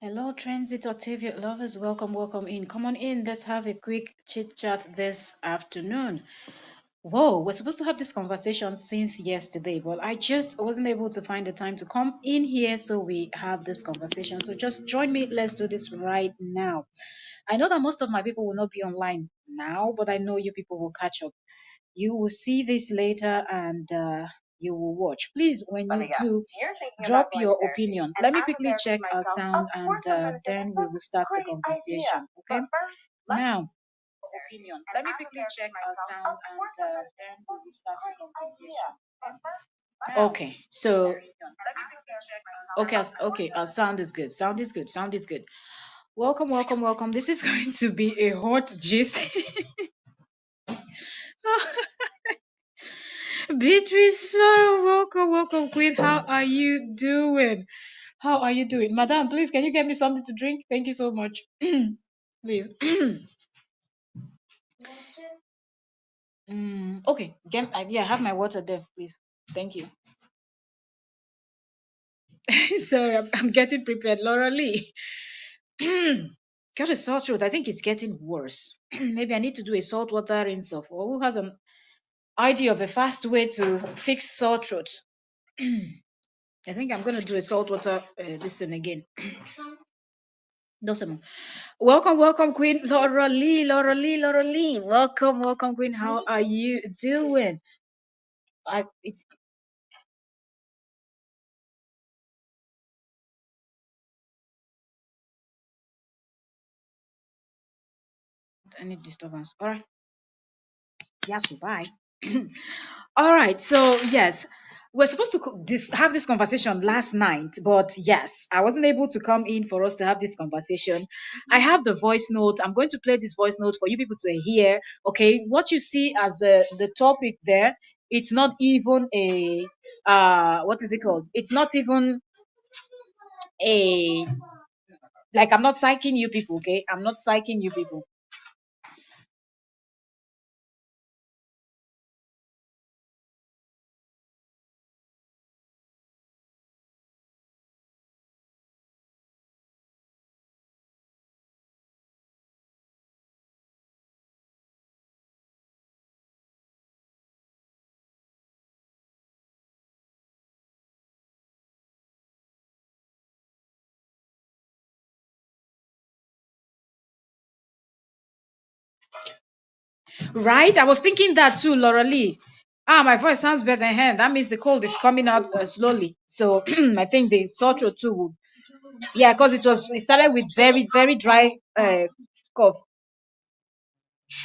Hello, Trends with Octavia lovers. Welcome, welcome in. Come on in. Let's have a quick chit chat this afternoon. Whoa, we're supposed to have this conversation since yesterday, but I just wasn't able to find the time to come in here so we have this conversation. So just join me. Let's do this right now. I know that most of my people will not be online now, but I know you people will catch up. You will see this later and you will watch. Please, when you do, drop your opinion. Let me quickly check our sound and then we will start the conversation. Okay? Now, opinion. Let me quickly check our sound and then we will start the conversation. Okay, so okay, our sound is good. Sound is good. Sound is good. Welcome, welcome, welcome. This is going to be a hot gist. Beatrice, Sorrow, welcome, welcome, Queen. How are you doing? How are you doing? Madam, please, can you get me something to drink? Thank you so much. Please. Okay, yeah, have my water there, please. Thank you. Sorry, I'm getting prepared. Laura Lee. Got a sore throat. I think it's getting worse. Maybe I need to do a salt water rinse off. Or who has an idea of a fast way to fix sore throat? I think I'm going to do a salt water listen again. Doesn't. Welcome, welcome, Queen Laura Lee, Laura Lee, Laura Lee. Welcome, welcome, Queen. How are you doing? I any disturbance. All right. Yes, bye. All right. So yes, we're supposed to have this conversation last night, but yes, I wasn't able to come in for us to have this conversation. I have the voice note. I'm going to play this voice note for you people to hear. Okay, what you see as the topic there, it's not even a what is it called? It's not even a like I'm not psyching you people. Okay, I'm not psyching you people. Right? I was thinking that too, Laura Lee. My voice sounds better than hand. That means the cold is coming out slowly. So I think the sore throat too would. Yeah, because it started with very, very dry cough.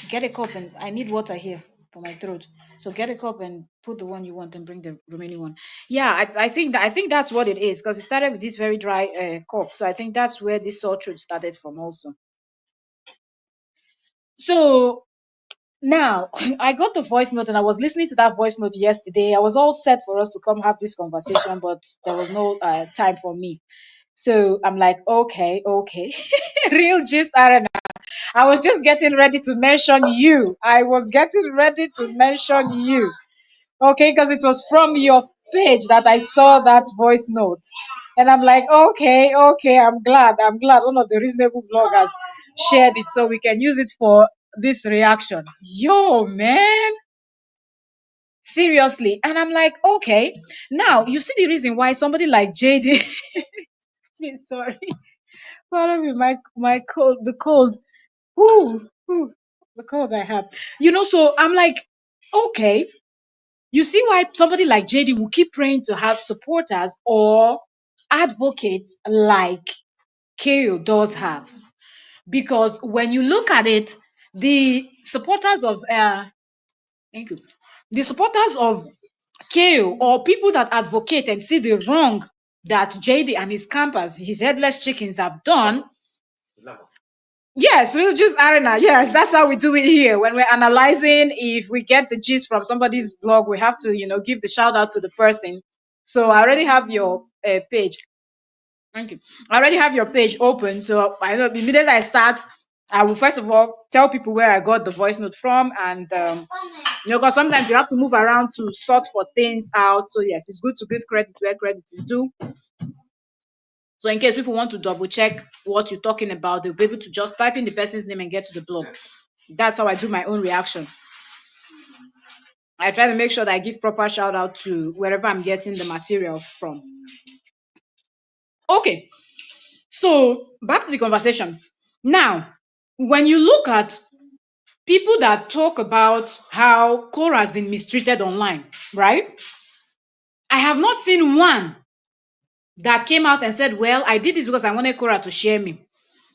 Get a cup and I need water here for my throat. So get a cup and put the one you want and bring the remaining one. Yeah, I think that's what it is because it started with this very dry cough. So I think that's where this sore throat started from also. So now, I got the voice note and I was listening to that voice note yesterday. I was all set for us to come have this conversation, but there was no time for me. So I'm like, okay, okay. Real gist arena. I was just getting ready to mention you. I was getting ready to mention you. Okay, because it was from your page that I saw that voice note. And I'm like, okay, okay, I'm glad. I'm glad one of the reasonable bloggers shared it so we can use it for this reaction. Yo, man. Seriously. And I'm like, okay. Now you see the reason why somebody like JD please sorry. Follow me, my cold, the cold. Whoo, the cold I have. So I'm like, okay. You see why somebody like JD will keep praying to have supporters or advocates like KO does have. Because when you look at it, the supporters of thank you. The supporters of KO or people that advocate and see the wrong that JD and his campers, his headless chickens have done. Yes, we'll just arena. Yes, that's how we do it here. When we're analyzing, if we get the gist from somebody's blog, we have to, give the shout out to the person. So I already have your page. Thank you. I already have your page open. So I know the minute I start, I will first of all tell people where I got the voice note from, and because sometimes you have to move around to sort for things out. So yes, it's good to give credit where credit is due. So in case people want to double check what you're talking about, they'll be able to just type in the person's name and get to the blog. That's how I do my own reaction. I try to make sure that I give proper shout out to wherever I'm getting the material from. Okay, so back to the conversation. Now, when you look at people that talk about how Cora has been mistreated online, right? I have not seen one that came out and said, well, I did this because I wanted Cora to share me.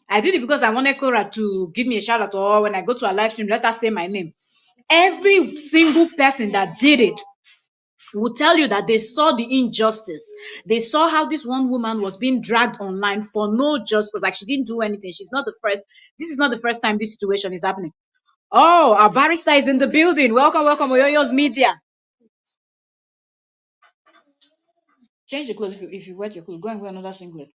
I did it because I wanted Cora to give me a shout out, or when I go to a live stream, let her say my name. Every single person that did it will tell you that they saw the injustice. They saw how this one woman was being dragged online for no justice, like she didn't do anything. She's not the first. This is not the first time this situation is happening. Oh, our barrister is in the building. Welcome, welcome, Oyoyo's Media. Change your clothes if you wet your clothes. Go and wear another singlet.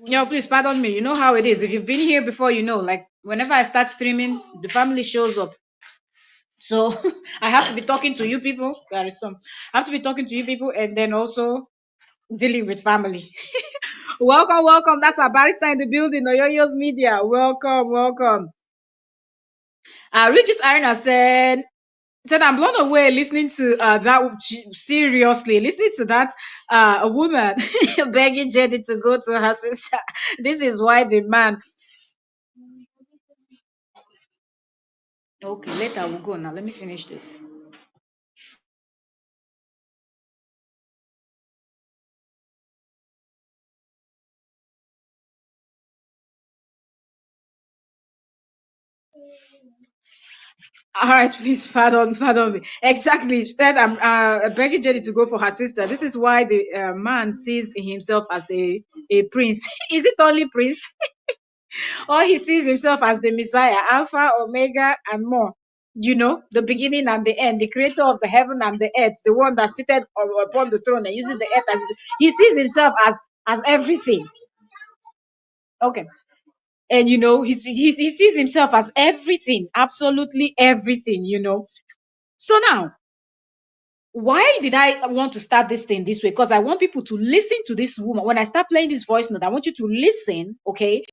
No, please pardon me. You know how it is. If you've been here before, you know, like whenever I start streaming, the family shows up. So I have to be talking to you people. There is some. I have to be talking to you people and then also dealing with family. Welcome, welcome. That's our barrister in the building, Oyoyo's Media. Welcome, welcome. Regis Arena said I'm blown away listening to that. Seriously, listening to that a woman begging Jenny to go to her sister. This is why the man. Okay, later we'll go. Now let me finish this. All right, please pardon me. Exactly. She said I'm begging Jenny to go for her sister. This is why the man sees himself as a prince. Is it only prince, or he sees himself as the Messiah, Alpha, Omega, and more? You know, the beginning and the end, the creator of the heaven and the earth, the one that seated upon the throne and using the earth as he sees himself as everything. Okay. And you know, he sees himself as everything, absolutely everything, you know. So now, why did I want to start this thing this way? Because I want people to listen to this woman. When I start playing this voice note, I want you to listen, okay?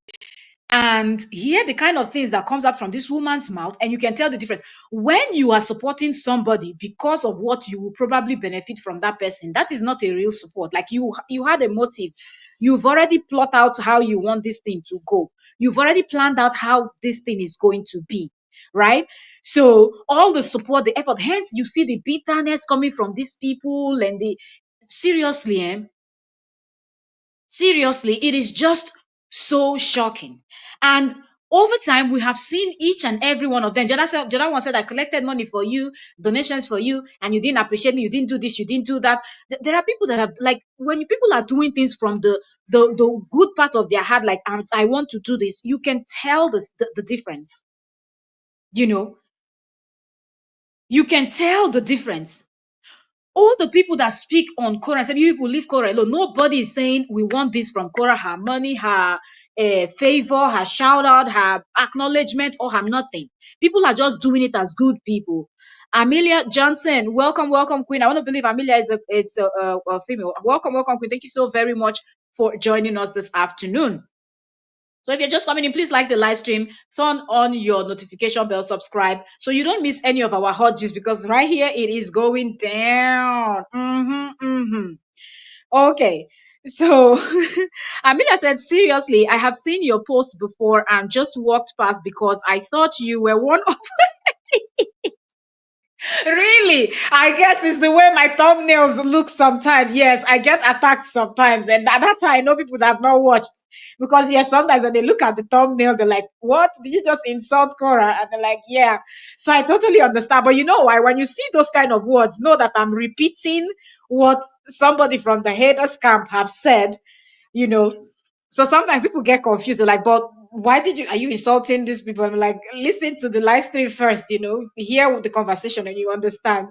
And hear the kind of things that comes out from this woman's mouth, and you can tell the difference. When you are supporting somebody because of what you will probably benefit from that person, that is not a real support. Like you had a motive. You've already plot out how you want this thing to go. You've already planned out how this thing is going to be, right? So all the support, the effort, hence you see the bitterness coming from these people and the seriously, seriously, it is just so shocking. And over time, we have seen each and every one of them. Jada one said, I collected money for you, donations for you, and you didn't appreciate me. You didn't do this, you didn't do that. There are people that have, like, when people are doing things from the good part of their heart, like, I want to do this, you can tell the difference. You know, you can tell the difference. All the people that speak on Cora and say, you people leave Cora alone. Nobody is saying we want this from Cora, her money, her favor, her shout out, her acknowledgement, or her nothing. People are just doing it as good people. Amelia Johnson, welcome, welcome, Queen. I want to believe Amelia is a female. Welcome, welcome, Queen. Thank you so very much for joining us this afternoon. So if you're just coming in, please like the live stream, turn on your notification bell, subscribe, so you don't miss any of our hot gist, because right here it is going down. Okay. So Amelia said, seriously, I have seen your post before and just walked past because I thought you were one of really, I guess it's the way my thumbnails look sometimes. Yes, I get attacked sometimes, and that's how I know people that have not watched. Because yes, sometimes when they look at the thumbnail, they're like, "What? Did you just insult Cora?" And they're like, "Yeah." So I totally understand. But you know why? When you see those kind of words, know that I'm repeating what somebody from the haters camp have said, you know. So sometimes people get confused. They're like, but why are you insulting these people? I'm like, listen to the live stream first, you know, hear the conversation and you understand.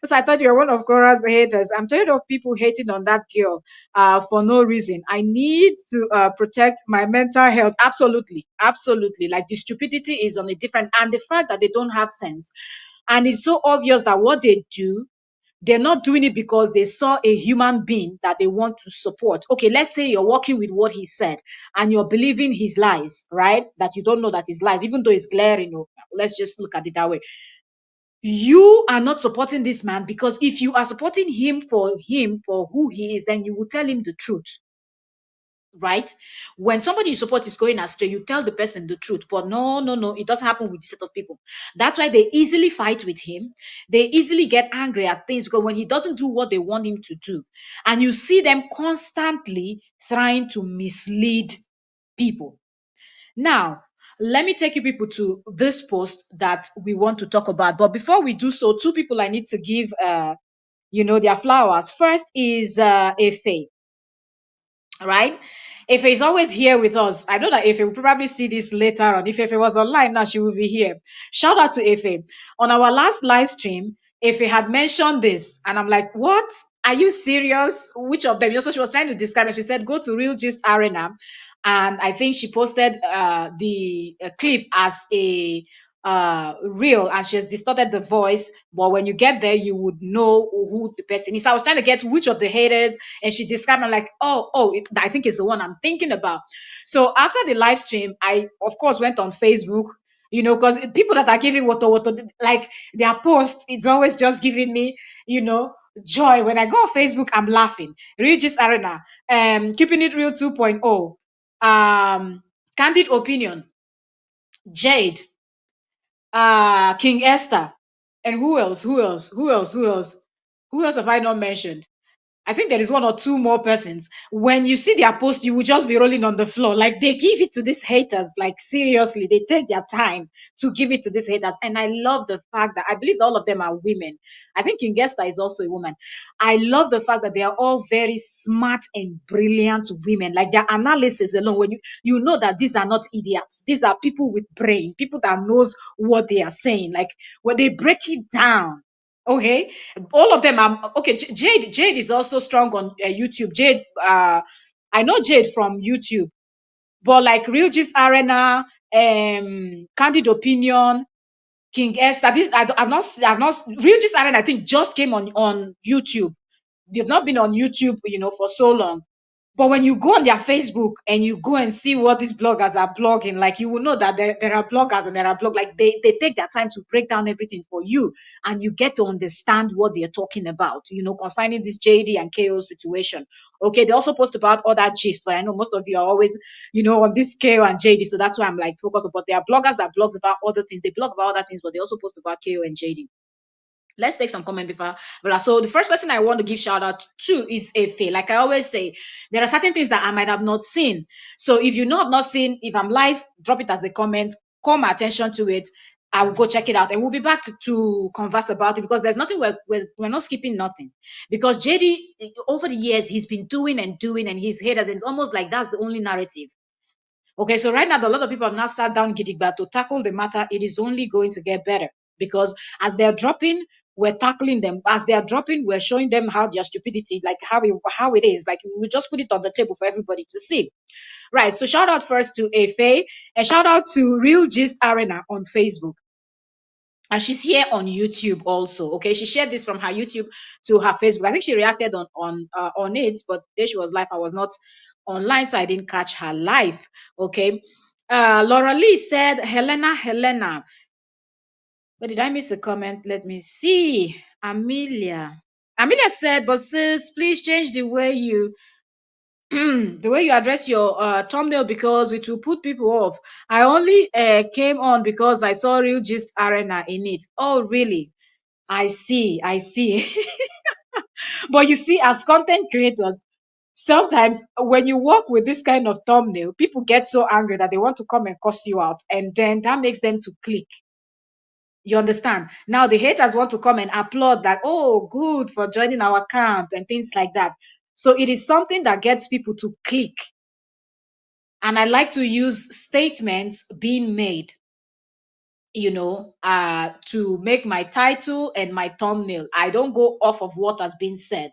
So I thought you were one of Cora's haters. I'm tired of people hating on that girl for no reason. I need to protect my mental health. Absolutely. Absolutely. Like the stupidity is on a different, and the fact that they don't have sense. And it's so obvious that what they do, They're not doing it because they saw a human being that they want to support. Okay, let's say you're working with what he said and you're believing his lies, right? That you don't know that his lies, even though it's glaring. Let's just look at it that way. You are not supporting this man, because if you are supporting him for who he is, then you will tell him the truth, right? When somebody you support is going astray, you tell the person the truth. But no, no, no, it doesn't happen with this set of people. That's why they easily fight with him. They easily get angry at things because when he doesn't do what they want him to do, and you see them constantly trying to mislead people. Now, let me take you people to this post that we want to talk about. But before we do so, two people I need to give their flowers. First is Efe, right? Ife is always here with us. I know that Ife will probably see this later on. If Ife was online now, she will be here. Shout out to Ife. On our last live stream, Ife had mentioned this, and I'm like, what? Are you serious? Which of them? So she was trying to describe it. She said, go to Real Gist Arena. And I think she posted the clip as a real, and she has distorted the voice, but when you get there you would know who the person is. I was trying to get which of the haters, and she described, I'm like, I think it's the one I'm thinking about. So after the live stream, I of course went on Facebook, because people that are giving woto, like their post, it's always just giving me, joy. When I go on Facebook, I'm laughing. Regis Arena, keeping it real 2.0, candid opinion, Jade, King Esther, and who else? Who else? Who else? Who else? Who else have I not mentioned? I think there is one or two more persons. When you see their post, you will just be rolling on the floor. Like they give it to these haters. Like seriously, they take their time to give it to these haters. And I love the fact that I believe all of them are women. I think Ingesta is also a woman. I love the fact that they are all very smart and brilliant women. Like their analysis alone, when you know that these are not idiots. These are people with brain, people that knows what they are saying. Like when they break it down. Okay, all of them are okay. Jade is also strong on YouTube. Jade, I know Jade from YouTube, but like Real Gist Arena, Candid Opinion, King Esther. This I've not Real Gist Arena. I think just came on YouTube. They've not been on YouTube, for so long. But when you go on their Facebook and you go and see what these bloggers are blogging, like you will know that there are bloggers and there are bloggers, like they take their time to break down everything for you, and you get to understand what they're talking about, concerning this JD and KO situation. Okay, they also post about other gist, but I know most of you are always, on this KO and JD, so that's why I'm like focused on. But there are bloggers that blogs about other things. They blog about other things, but they also post about KO and JD. Let's take some comment before. So the first person I want to give shout out to is Efe. Like I always say, there are certain things that I might have not seen. So if you know I've not seen, if I'm live, drop it as a comment, call my attention to it. I will go check it out, and we'll be back to converse about it, because there's nothing we're not skipping nothing. Because JD, over the years, he's been doing and doing, and his haters, and it's almost like that's the only narrative. Okay, so right now, a lot of people have now sat down gidigba to tackle the matter. It is only going to get better, because as they're dropping, we're tackling them. As they are dropping, we're showing them how their stupidity, like how it is. Like we just put it on the table for everybody to see. Right. So shout out first to Afe, and shout out to Real Gist Arena on Facebook. And she's here on YouTube also. Okay, she shared this from her YouTube to her Facebook. I think she reacted on it, but there she was live. I was not online, so I didn't catch her live. Okay. Laura Lee said, Helena. But did I miss a comment? Let me see. Amelia said, but sis, please change the way you the way you address your thumbnail, because it will put people off. I only came on because I saw Real Gist Arena in it. Oh, really? I see. But you see, as content creators, sometimes when you work with this kind of thumbnail, people get so angry that they want to come and cuss you out, and then that makes them to click. You understand? Now the haters want to come and applaud that, oh, good for joining our camp and things like that. So it is something that gets people to click. And I like to use statements being made, to make my title and my thumbnail. I don't go off of what has been said.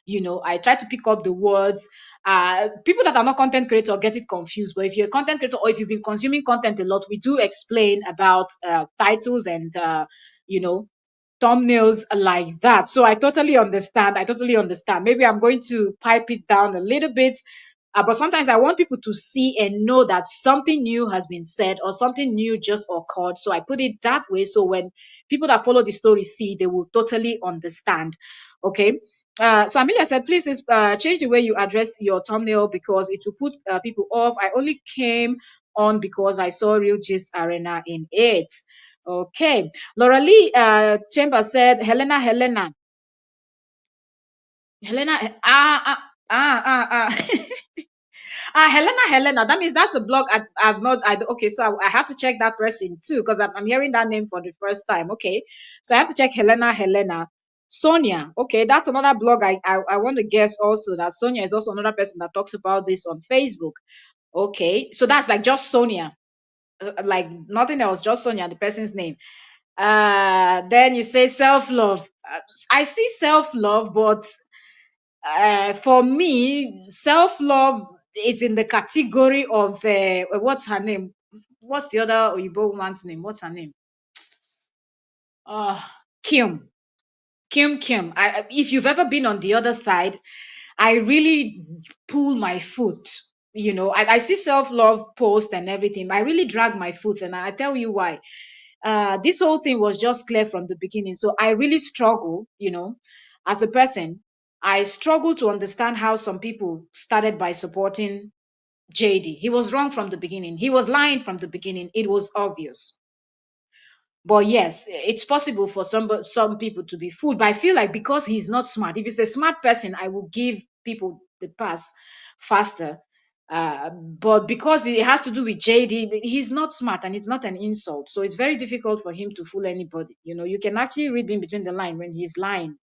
I try to pick up the words. People that are not content creator get it confused, but if you're a content creator, or if you've been consuming content a lot, we do explain about titles and you know thumbnails like that. So I totally understand. I totally understand. Maybe I'm going to pipe it down a little bit. But sometimes I want people to see and know that something new has been said or something new just occurred. So I put it that way. So when people that follow the story see, they will totally understand. Okay. So Amelia said, please change the way you address your thumbnail because it will put people off. I only came on because I saw Real Gist Arena in it. Okay. Laura Lee Chambers said, Helena, Helena. That means that's a blog I've not. Okay, so I have to check that person too because I'm hearing that name for the first time. Okay, so I have to check Helena. Sonia. Okay, that's another blog I want to guess also that Sonia is also another person that talks about this on Facebook. Okay, so that's like just Sonia, like nothing else, just Sonia, the person's name. Then you say self love. I see self love, but for me, self love is in the category of what's her name? What's the other Oyibo woman's name? What's her name? Uh, Kim. Kim. If you've ever been on the other side, I really pull my foot. I see self love post and everything. I really drag my foot, and I tell you why. This whole thing was just clear from the beginning. So I really struggle, as a person. I struggle to understand how some people started by supporting JD. He was wrong from the beginning. He was lying from the beginning. It was obvious. But yes, it's possible for some people to be fooled. But I feel like because he's not smart, if he's a smart person, I will give people the pass faster. But because it has to do with JD, he's not smart and it's not an insult. So it's very difficult for him to fool anybody. You can actually read in between the line when he's lying.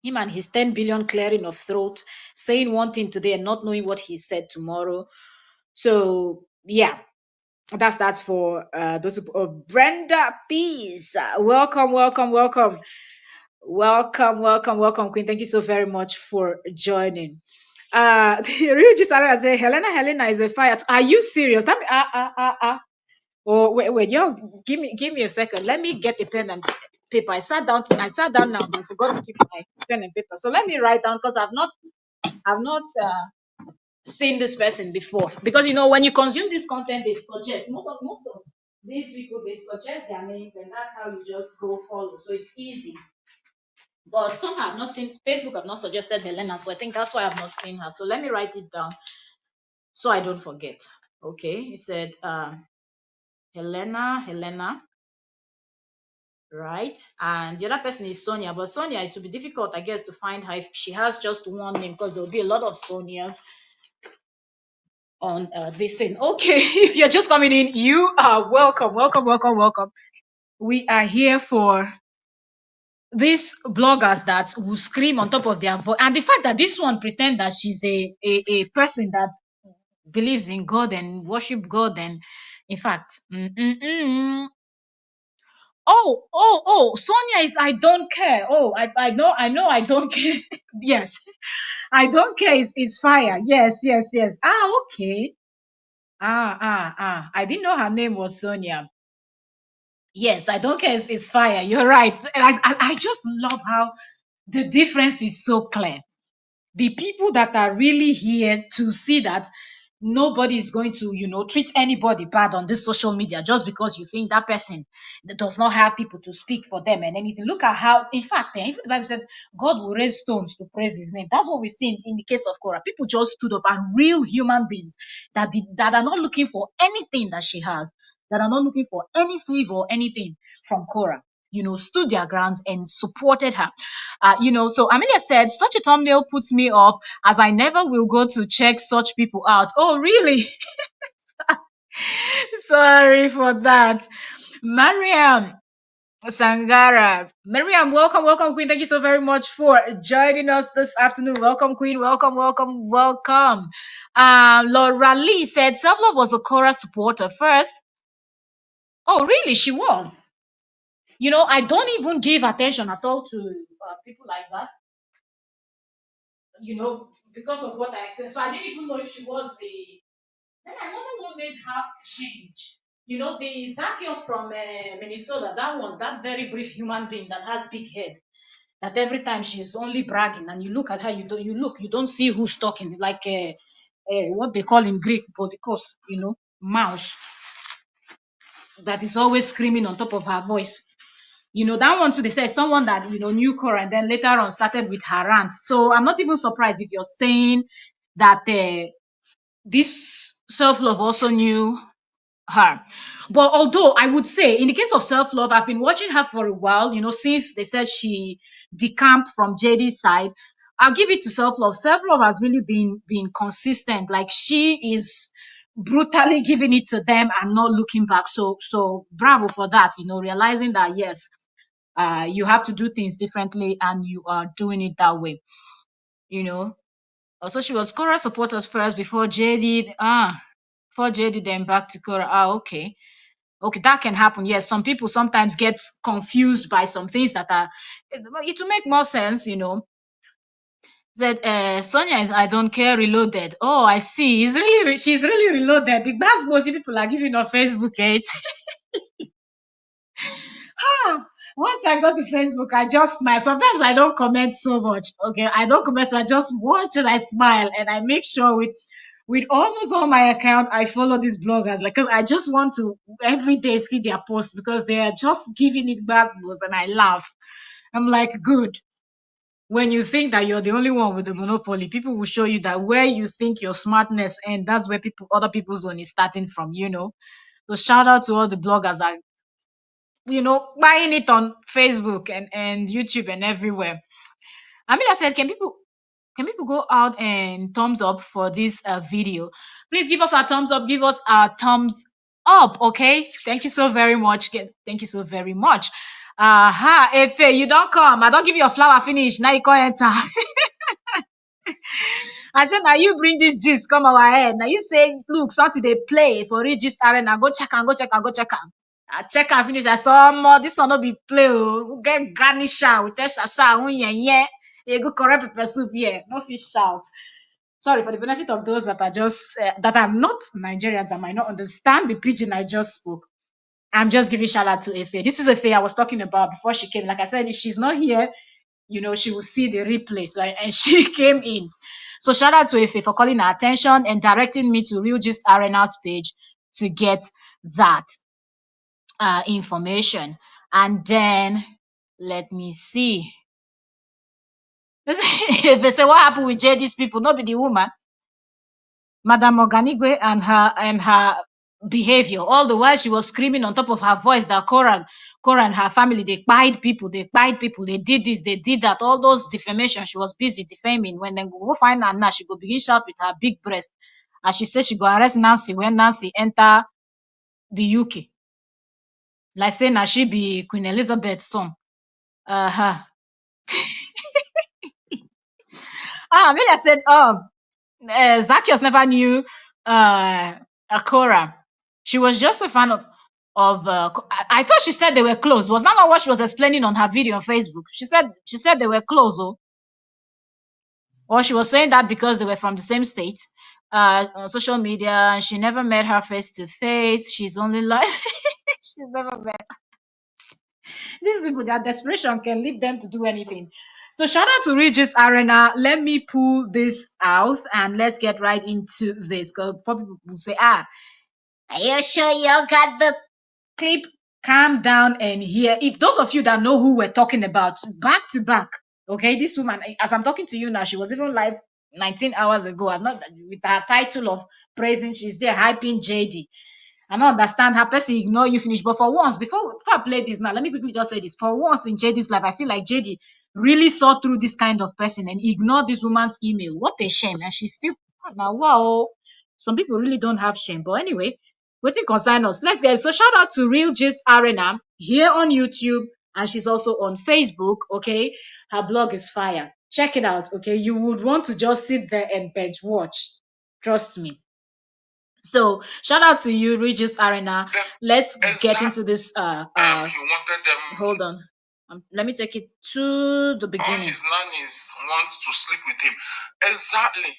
Him and his 10 billion clearing of throat, saying one thing today and not knowing what he said tomorrow. So yeah, that's for those Brenda Peace. Welcome, Queen. Thank you so very much for joining. The real just say Helena is a fire. Are you serious? That Oh wait, yo, give me a second. Let me get a pen and paper. I sat down now, but I forgot to keep my pen and paper. So let me write down because I've not seen this person before. Because when you consume this content, they suggest most of these people they suggest their names, and that's how you just go follow. So it's easy. But some have not seen Facebook have not suggested Helena, so I think that's why I've not seen her. So let me write it down so I don't forget. Okay, you said Helena, right? And the other person is Sonia, but Sonia, it will be difficult, I guess, to find her if she has just one name because there will be a lot of Sonias on this thing. Okay, if you're just coming in, you are welcome. We are here for these bloggers that will scream on top of their voice, and the fact that this one pretend that she's a person that believes in God and worship God, and in fact, Sonia is I don't care. Oh, I know, I don't care. Yes, I don't care. It's fire. Yes. Okay. I didn't know her name was Sonia. Yes, I don't care. It's fire. You're right. I just love how the difference is so clear. The people that are really here to see that nobody is going to, treat anybody bad on this social media just because you think that person does not have people to speak for them and anything. Look at how, in fact, even the Bible said God will raise stones to praise his name. That's what we see in the case of Korah. People just stood up and real human beings that are not looking for anything that she has, that are not looking for any favor or anything from Korah. Stood their grounds and supported her. So Amelia said, such a thumbnail puts me off as I never will go to check such people out. Oh, really? Sorry for that. Mariam Sangara. Mariam, welcome, Queen. Thank you so very much for joining us this afternoon. Welcome, Queen. Welcome. Laura Lee said, self-love was a Cora supporter first. Oh, really? She was. I don't even give attention at all to people like that. Because of what I experienced. So I didn't even know if she was the. Then I wonder what made her change. The Zacchaeus from Minnesota, that one, that very brief human being that has big head, that every time she's only bragging, and you look at her, you don't see who's talking, like what they call in Greek, podikos, mouse, that is always screaming on top of her voice. That one too, they say someone that, knew Cora and then later on started with her rant. So I'm not even surprised if you're saying that this self-love also knew her. But although I would say in the case of self-love, I've been watching her for a while, since they said she decamped from JD's side. I'll give it to self-love. Self-love has really been consistent. Like, she is brutally giving it to them and not looking back. So bravo for that, realizing that yes, you have to do things differently and you are doing it that way, you know. Also, she was Cora supporters first before JD. Before JD, then back to Cora. Okay. Okay, that can happen. Yes, some people sometimes get confused by some things that are. It will make more sense, That Sonia is I don't care reloaded. Oh, I see. She's really reloaded. The best most people are giving on Facebook, eh? Once I go to Facebook, I just smile. Sometimes I don't comment so much. Okay, I don't comment, so I just watch and I smile, and I make sure with almost all my account, I follow these bloggers. Like, 'cause I just want to every day see their posts because they are just giving it basketballs, and I laugh. I'm like, good. When you think that you're the only one with the monopoly, people will show you that where you think your smartness and that's where other people's zone is starting from. So shout out to all the bloggers that buying it on Facebook and YouTube and everywhere. Amila said, can people go out and thumbs up for this video? Please give us a thumbs up. Give us a thumbs up. Okay. Thank you so very much. Thank you so very much. Aha, Efe, you don't come. I don't give you a flower finish. Now you can't enter. I said, now you bring this gist come our head. Now you say, look, something they play for Regis Arena. Go check and go check and go check am. I check and finish. I saw more. This one no be play. We get garnish out. We test shasha. Yeah. You go correct pepper soup here. No fish out. Sorry for the benefit of those that are just that are not Nigerians that might not understand the pidgin I just spoke. I'm just giving shout out to Efe. This is Efe I was talking about before she came. Like I said, if she's not here, she will see the replay. So and she came in. So shout out to Efe for calling her attention and directing me to Real Gist Arena's page to get that information. And then let me see. If they say what happened with JD's people, not be the woman. Madame Oganigwe and her behavior. All the while she was screaming on top of her voice that Cora and her family, they pied people, they did this, they did that, all those defamation. She was busy defaming. When they go find her now, she go begin shout with her big breast. And she said she go arrest Nancy when Nancy enter the UK. Like saying now she be Queen Elizabeth's son. Uh-huh. Amelia said, Zacchaeus never knew Cora. She was just a fan of. I thought she said they were close. Was that not what she was explaining on her video on Facebook? She said they were close, or she was saying that because they were from the same state. On social media, and she never met her face to face. She's only like she's never met these people. Their desperation can lead them to do anything. So shout out to Regis Arena. Let me pull this out and let's get right into this. Because before people will say, are you sure you got the clip? Calm down and hear. If those of you that know who we're talking about, back to back, okay, this woman, as I'm talking to you now, she was even live 19 hours ago. I'm not with her title of praising, she's there hyping JD. I don't understand how person ignore you finish. But for once, before I play this now, let me quickly just say this. For once in JD's life, I feel like JD really saw through this kind of person and ignored this woman's email. What a shame. And she's still now, wow. Some people really don't have shame. But anyway, waiting concern us. Let's get so shout out to Real Gist Arena here on YouTube. And she's also on Facebook. Okay. Her blog is fire. Check it out. Okay. You would want to just sit there and bench watch. Trust me. So shout out to you, Regis Arena. Let's get into this. He wanted them. Hold on. Let me take it to the beginning. All his nannies want to sleep with him. Exactly.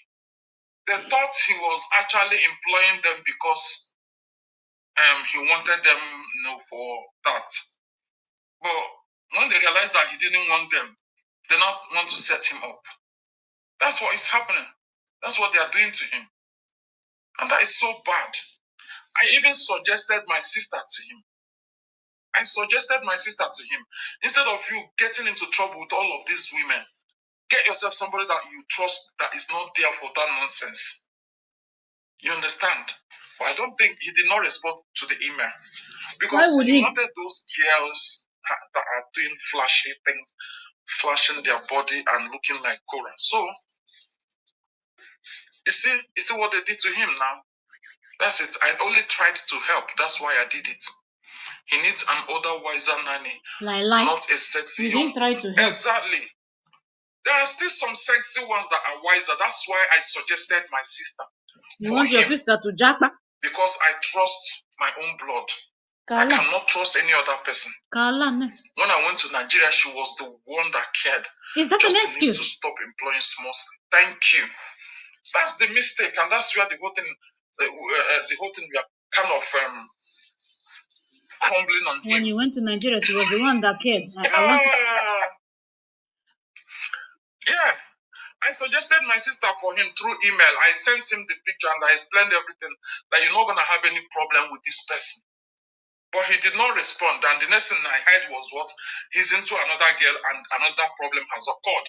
They thought he was actually employing them because he wanted them, for that. But when they realized that he didn't want them, they not want to set him up. That's what is happening. That's what they are doing to him. And that is so bad. I even suggested my sister to him. Instead of you getting into trouble with all of these women, get yourself somebody that you trust that is not there for that nonsense. You understand? But I don't think he did not respond to the email because he wanted those girls that are doing flashy things, flashing their body and looking like Korah. So you see what they did to him now. That's it. I only tried to help. That's why I did it. He needs an older, wiser nanny, not a sexy you young. didn't try to help. Exactly. There are still some sexy ones that are wiser. That's why I suggested my sister. You want your sister to japa? Because I trust my own blood. I cannot trust any other person. When I went to Nigeria, she was the one that cared. Is that an excuse? Needs to stop employing small. Thank you. That's the mistake, and that's where the whole thing we are kind of crumbling on him. When you went to Nigeria, she was the one that cared. Yeah. I suggested my sister for him through email. I sent him the picture and I explained everything that you're not going to have any problem with this person. But he did not respond. And the next thing I heard was what? He's into another girl and another problem has occurred.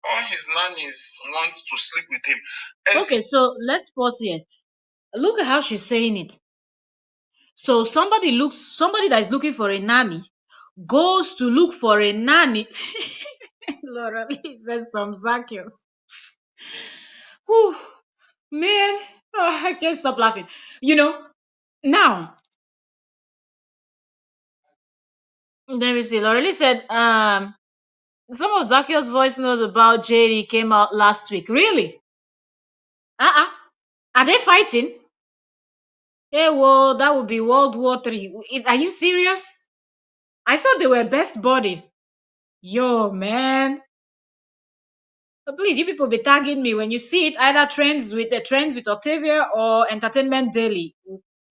All his nannies want to sleep with him. Okay, so let's pause here. Look at how she's saying it. So somebody that is looking for a nanny goes to look for a nanny. Laura Lee said some Zacchaeus. Whew, man, I can't stop laughing. Now, let me see. Laura Lee said, some of Zacchaeus' voice notes about JD came out last week. Really? Are they fighting? Hey, well, that would be World War III. Are you serious? I thought they were best buddies. Yo, man. But please, you people be tagging me when you see it, either trends with Octavia or Entertainment Daily.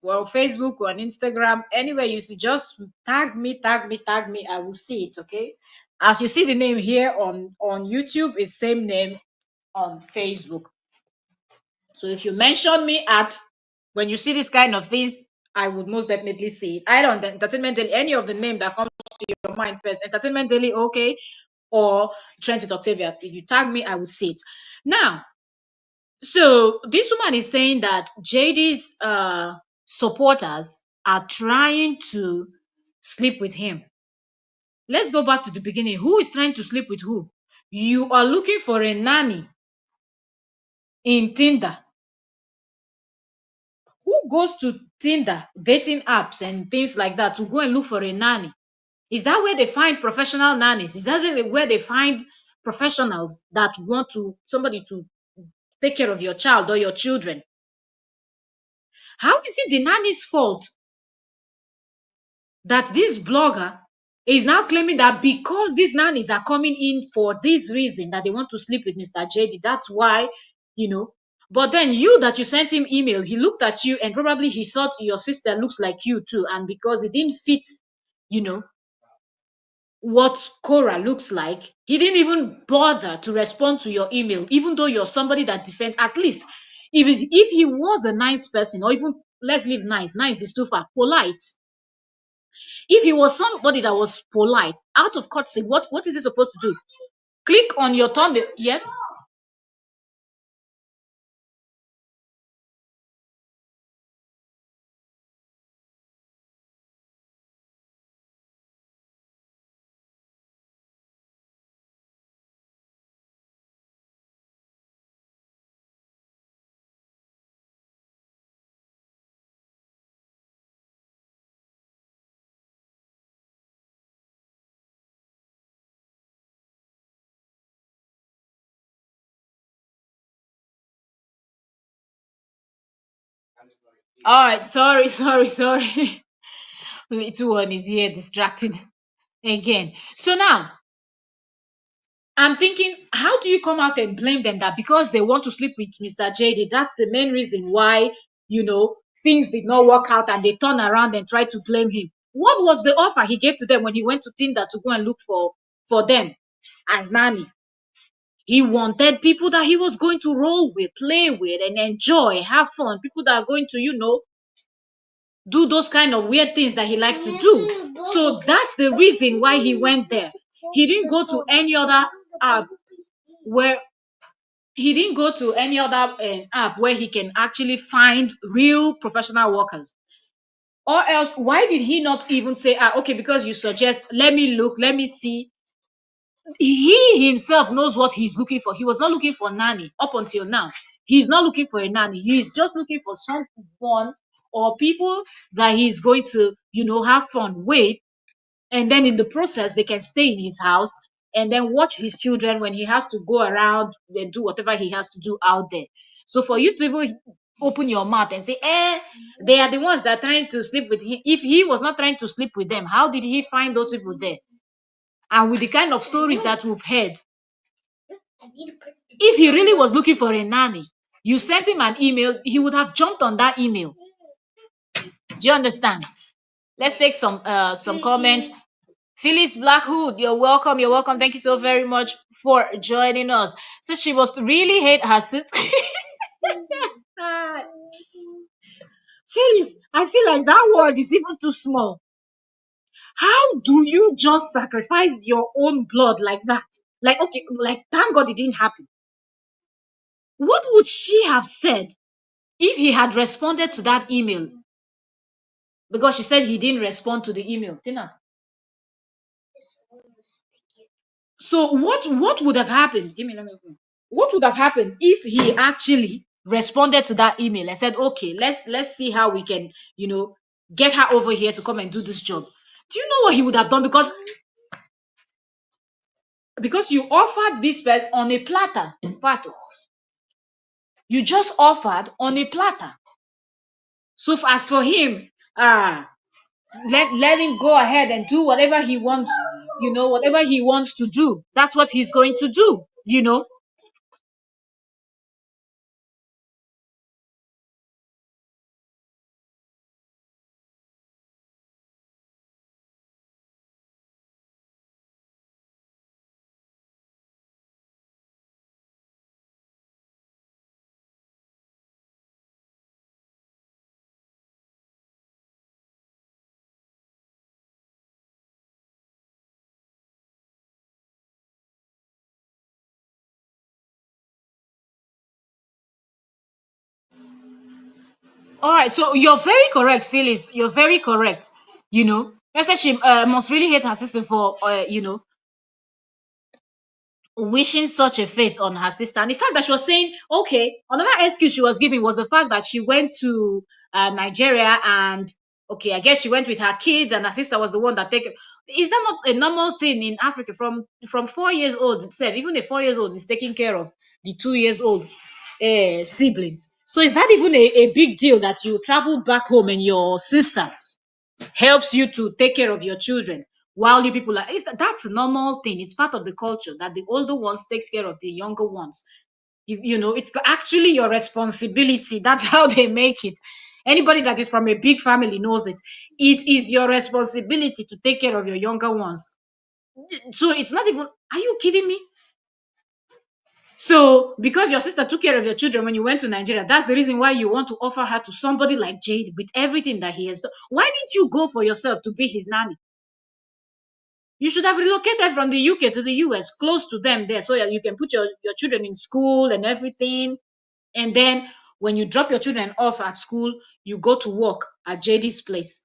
Well, Facebook or on Instagram, anywhere you see, just tag me. I will see it, okay? As you see the name here on YouTube, is same name on Facebook. So if you mention me when you see this kind of things, I would most definitely see it. Either on the Entertainment Daily, any of the name that comes to your mind first. Entertainment Daily, okay, or Trends with Octavia. If you tag me, I will see it. Now, so this woman is saying that JD's supporters are trying to sleep with him. Let's go back to the beginning. Who is trying to sleep with who? You are looking for a nanny in Tinder. Who goes to Tinder, dating apps, and things like that to go and look for a nanny? Is that where they find professional nannies? Is that where they find professionals that want somebody to take care of your child or your children? How is it the nanny's fault that this blogger is now claiming that because these nannies are coming in for this reason that they want to sleep with Mr. JD, that's why, But then you that you sent him email, he looked at you and probably he thought your sister looks like you too. And because it didn't fit, you know, what Cora looks like, he didn't even bother to respond to your email, even though you're somebody that defends. At least if he was a nice person, or even let's leave nice is too far, polite. If he was somebody that was polite, out of courtesy, what is he supposed to do? Click on your thumbnail. Yes. All right. Sorry. Little one is here distracting again. So now I'm thinking, how do you come out and blame them that because they want to sleep with Mr. JD, that's the main reason why, things did not work out and they turn around and try to blame him. What was the offer he gave to them when he went to Tinder to go and look for them as nanny? He wanted people that he was going to roll with, play with, and enjoy, have fun. People that are going to, do those kind of weird things that he likes to do. So that's the reason why he went there. He didn't go to any other app where he can actually find real professional workers. Or else, why did he not even say, okay, because you suggest, let me look, let me see. He himself knows what he's looking for. He was not looking for nanny up until now. He's not looking for a nanny. He's just looking for someone or people that he's going to, have fun with. And then in the process, they can stay in his house and then watch his children when he has to go around and do whatever he has to do out there. So for you to even open your mouth and say, they are the ones that are trying to sleep with him. If he was not trying to sleep with them, how did he find those people there? And with the kind of stories that we've heard, if he really was looking for a nanny, you sent him an email, he would have jumped on that email. Do you understand? Let's take some comments. Phyllis Blackwood, you're welcome. You're welcome. Thank you so very much for joining us. So she was really hate her sister. Phyllis, I feel like that word is even too small. How do you just sacrifice your own blood like that? Like, okay, like, thank God it didn't happen. What would she have said if he had responded to that email? Because she said he didn't respond to the email. Tina. So what would have happened? Let me open. What would have happened if he actually responded to that email and said, okay, let's see how we can, get her over here to come and do this job. Do you know what he would have done? Because you offered this person on a platter. You just offered on a platter. So as for him, let him go ahead and do whatever he wants, whatever he wants to do. That's what he's going to do. All right, so you're very correct, Phyllis. You're very correct. I said she must really hate her sister for, wishing such a faith on her sister. And the fact that she was saying, okay, another excuse she was giving was the fact that she went to Nigeria and, okay, I guess she went with her kids and her sister was the one that take. Is that not a normal thing in Africa from 4 years old itself? Even a 4 years old is taking care of the 2 years old siblings. So is that even a big deal that you traveled back home and your sister helps you to take care of your children while you people are that's a normal thing. It's part of the culture that the older ones takes care of the younger ones. It's actually your responsibility. That's how they make it. Anybody that is from a big family knows it. It is your responsibility to take care of your younger ones. So it's not even, are you kidding me? So because your sister took care of your children when you went to Nigeria, that's the reason why you want to offer her to somebody like Jade with everything that he has done. Why didn't you go for yourself to be his nanny? You should have relocated from the UK to the US, close to them there, so that you can put your children in school and everything. And then when you drop your children off at school, you go to work at JD's place.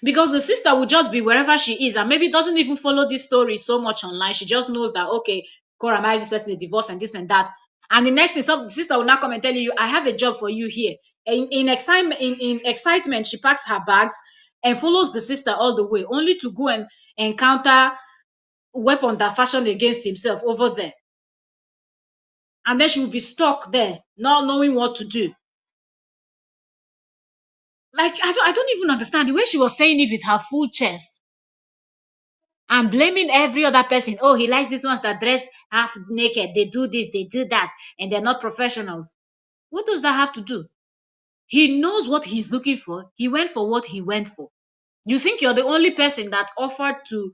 Because the sister will just be wherever she is and maybe doesn't even follow this story so much online. She just knows that, okay, Cora married this person, a divorce, and this and that. And the next thing, some sister will now come and tell you, I have a job for you here. In excitement, she packs her bags and follows the sister all the way, only to go and encounter weapon that fashioned against himself over there. And then she will be stuck there, not knowing what to do. Like, I don't even understand the way she was saying it with her full chest and blaming every other person. Oh, he likes these ones that dress half naked. They do this, they do that, and they're not professionals. What does that have to do? He knows what he's looking for. He went for what he went for. You think you're the only person that offered to,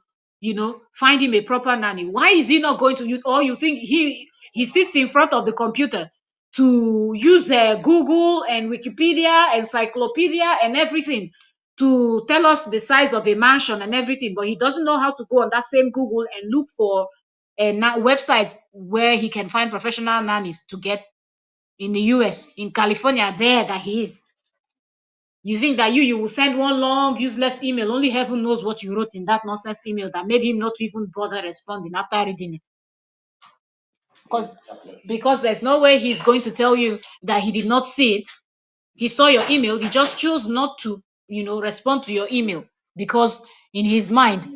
find him a proper nanny. Why is he not going to you? Or you think he sits in front of the computer to use Google and Wikipedia, encyclopedia, and everything to tell us the size of a mansion and everything, but he doesn't know how to go on that same Google and look for websites where he can find professional nannies to get in the US, in California, there that he is. You think that you will send one long, useless email. Only heaven knows what you wrote in that nonsense email that made him not even bother responding after reading it. Because there's no way he's going to tell you that he did not see it. He saw your email. He just chose not to, respond to your email because in his mind,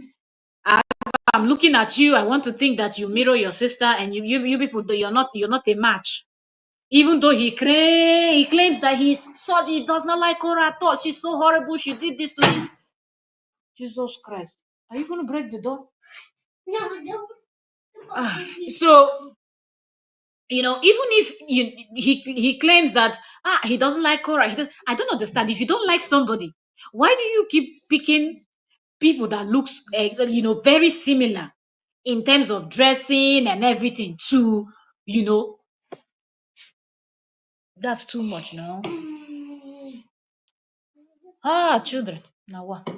I'm looking at you. I want to think that you mirror your sister, and you people, you're not a match. Even though he claims that he's sorry, he does not like her at all. She's so horrible. She did this to him. Jesus Christ. Are you going to break the door? So, even if he claims that he doesn't like Cora, I don't understand. If you don't like somebody, why do you keep picking people that look, very similar in terms of dressing and everything to, you know, that's too much now. Children. Now what?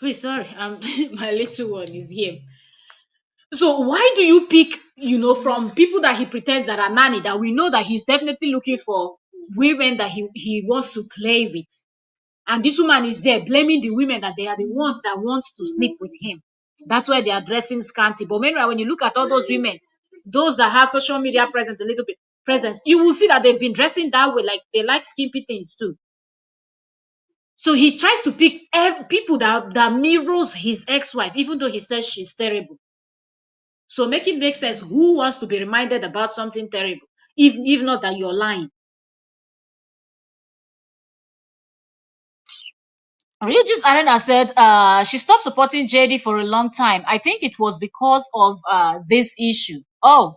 Please, sorry, my little one is here. So why do you pick, from people that he pretends that are nanny, that we know that he's definitely looking for women that he wants to play with? And this woman is there blaming the women that they are the ones that wants to sleep with him. That's why they are dressing scanty. But meanwhile, when you look at all those women, those that have social media presence, a little bit presence, you will see that they've been dressing that way, like they like skimpy things too. So he tries to pick people that mirrors his ex-wife, even though he says she's terrible. So make it make sense. Who wants to be reminded about something terrible, if not that you're lying? Regis Arena said she stopped supporting JD for a long time. I think it was because of this issue. Oh,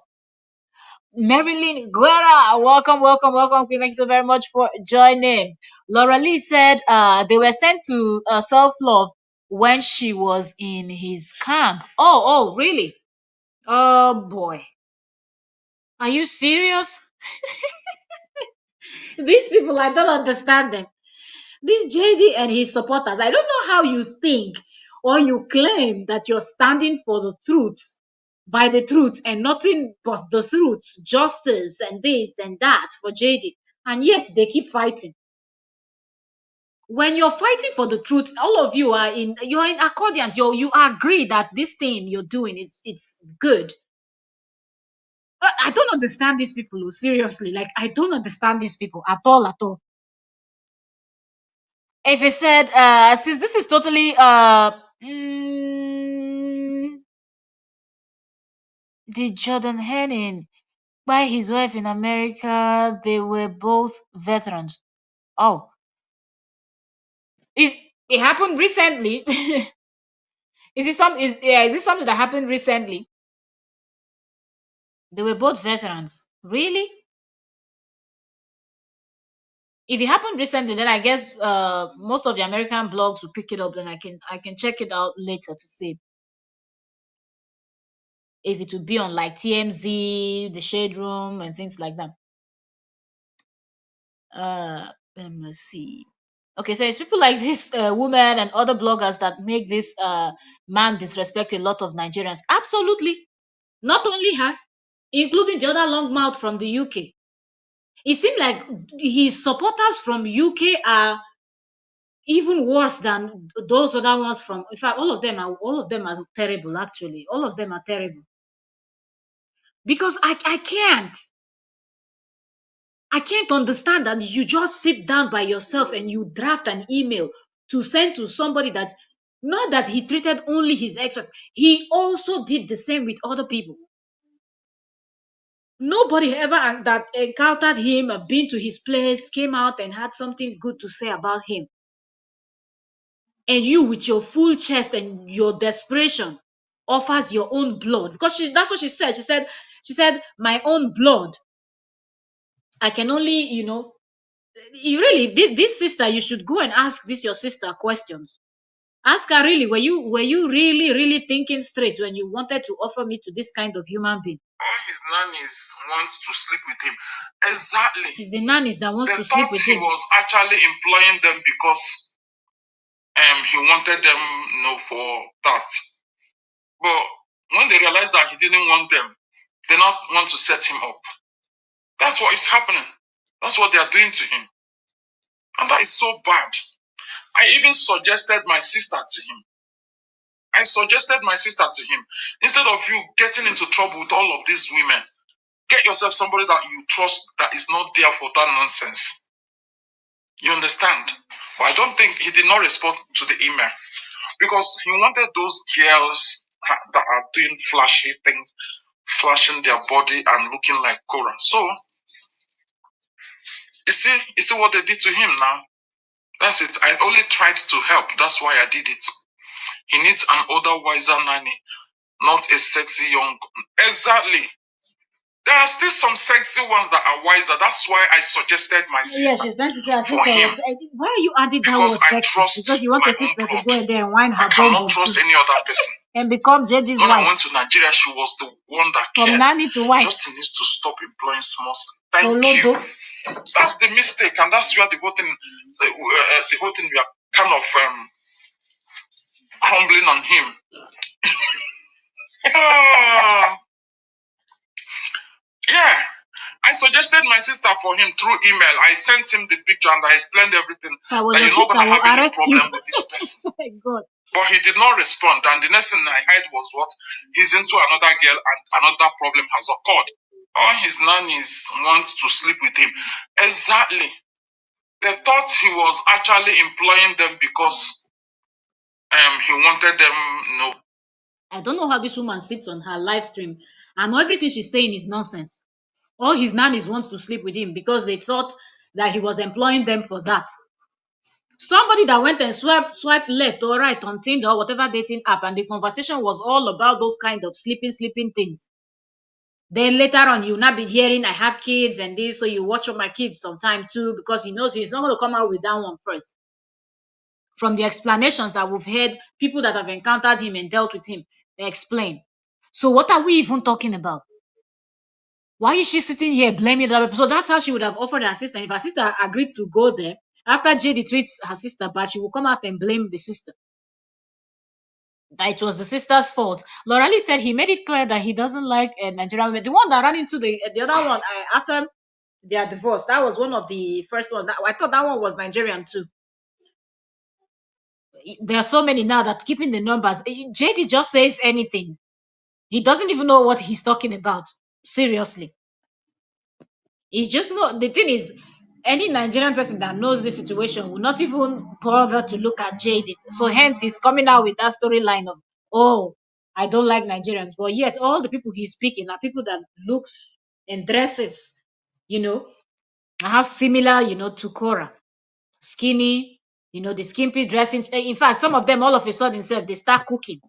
Marilyn Guerra, welcome, welcome, welcome. Thanks so very much for joining. Laura Lee said they were sent to self love when she was in his camp. Oh, really? Oh boy. Are you serious? These people, I don't understand them. This JD and his supporters, I don't know how you think or you claim that you're standing for the truth, by the truth and nothing but the truth, justice and this and that for JD, and yet they keep fighting. When you're fighting for the truth, all of you you're in accordance. You agree that this thing you're doing is it's good. But I don't understand these people, oh, seriously. Like I don't understand these people at all, at all. If he said, since this is totally did Jordan Henning by his wife in America, they were both veterans. Oh, it happened recently? Is this something that happened recently? They were both veterans. Really? If it happened recently, then I guess most of the American blogs will pick it up. Then I can check it out later to see if it would be on like TMZ, the Shade Room, and things like that. Let me see. Okay, so it's people like this woman and other bloggers that make this man disrespect a lot of Nigerians. Absolutely. Not only her, including the other long mouth from the UK. It seems like his supporters from UK are even worse than those other ones from. In fact, all of them are terrible. Actually, all of them are terrible because I can't understand that you just sit down by yourself and you draft an email to send to somebody that, not that he treated only his ex-wife, he also did the same with other people. Nobody ever that encountered him, been to his place, came out and had something good to say about him. And you, with your full chest and your desperation, offers your own blood, because that's what she said. She said, my own blood. I can only, You really, this sister, you should go and ask this your sister questions. Ask her, really, were you really, really thinking straight when you wanted to offer me to this kind of human being? All his nannies want to sleep with him. Exactly. It's the nannies that wants They to sleep thought with he him. was actually employing them because he wanted them, for that. But when they realized that he didn't want them, they not want to set him up. That's what is happening. That's what they are doing to him. And that is so bad. I even suggested my sister to him. Instead of you getting into trouble with all of these women, get yourself somebody that you trust that is not there for that nonsense. You understand? But I don't think he did not respond to the email because he wanted those girls that are doing flashy things, flashing their body and looking like Cora. So you see what they did to him now. That's it. I only tried to help. That's why I did it. He needs an older, wiser nanny, not a sexy young. Exactly. There are still some sexy ones that are wiser. That's why I suggested my Yeah, sister she's trying to say her for sister him was. Why are you adding that because word I sexy? Because trust you want my your own sister to blood. go in there and whine I her bum cannot bum too trust any other person. and become JD's When I wife went to Nigeria, she was the one that from cared. nanny to wife. Justin needs to stop employing small. Thank you. Solodo. That's the mistake, and that's where the whole thing we are kind of crumbling on him. Ah, yeah. I suggested my sister for him through email. I sent him the picture and I explained everything I was that your you're not sister, going I to will have any arrest you. problem with this person. Oh my God. But he did not respond. And the next thing I heard was what? He's into another girl and another problem has occurred. All his nannies want to sleep with him. Exactly. They thought he was actually employing them because he wanted them, I don't know how this woman sits on her live stream and everything she's saying is nonsense. All his nannies want to sleep with him because they thought that he was employing them for that. Somebody that went and swiped left or right on Tinder or whatever dating app, and the conversation was all about those kind of sleeping things. Then later on, you'll not be hearing, I have kids and this, so you watch on my kids sometime too, because he knows he's not going to come out with that one first. From the explanations that we've heard, people that have encountered him and dealt with him, they explain. So what are we even talking about? Why is she sitting here blaming that person? So that's how she would have offered her sister. If her sister agreed to go there, after JD treats her sister bad, she will come out and blame the sister. That it was the sister's fault. Lorelli said he made it clear that he doesn't like Nigerian women. The one that ran into the other one after their divorce, that was one of the first ones. I thought that one was Nigerian too. There are so many now that keeping the numbers. JD just says anything. He doesn't even know what he's talking about. Seriously. It's just not the thing is any Nigerian person that knows the situation will not even bother to look at JD. So hence he's coming out with that storyline of, oh, I don't like Nigerians. But yet all the people he's speaking are people that looks and dresses, you know, have similar, to Cora. Skinny, the skimpy dressing. In fact, some of them all of a sudden they start cooking.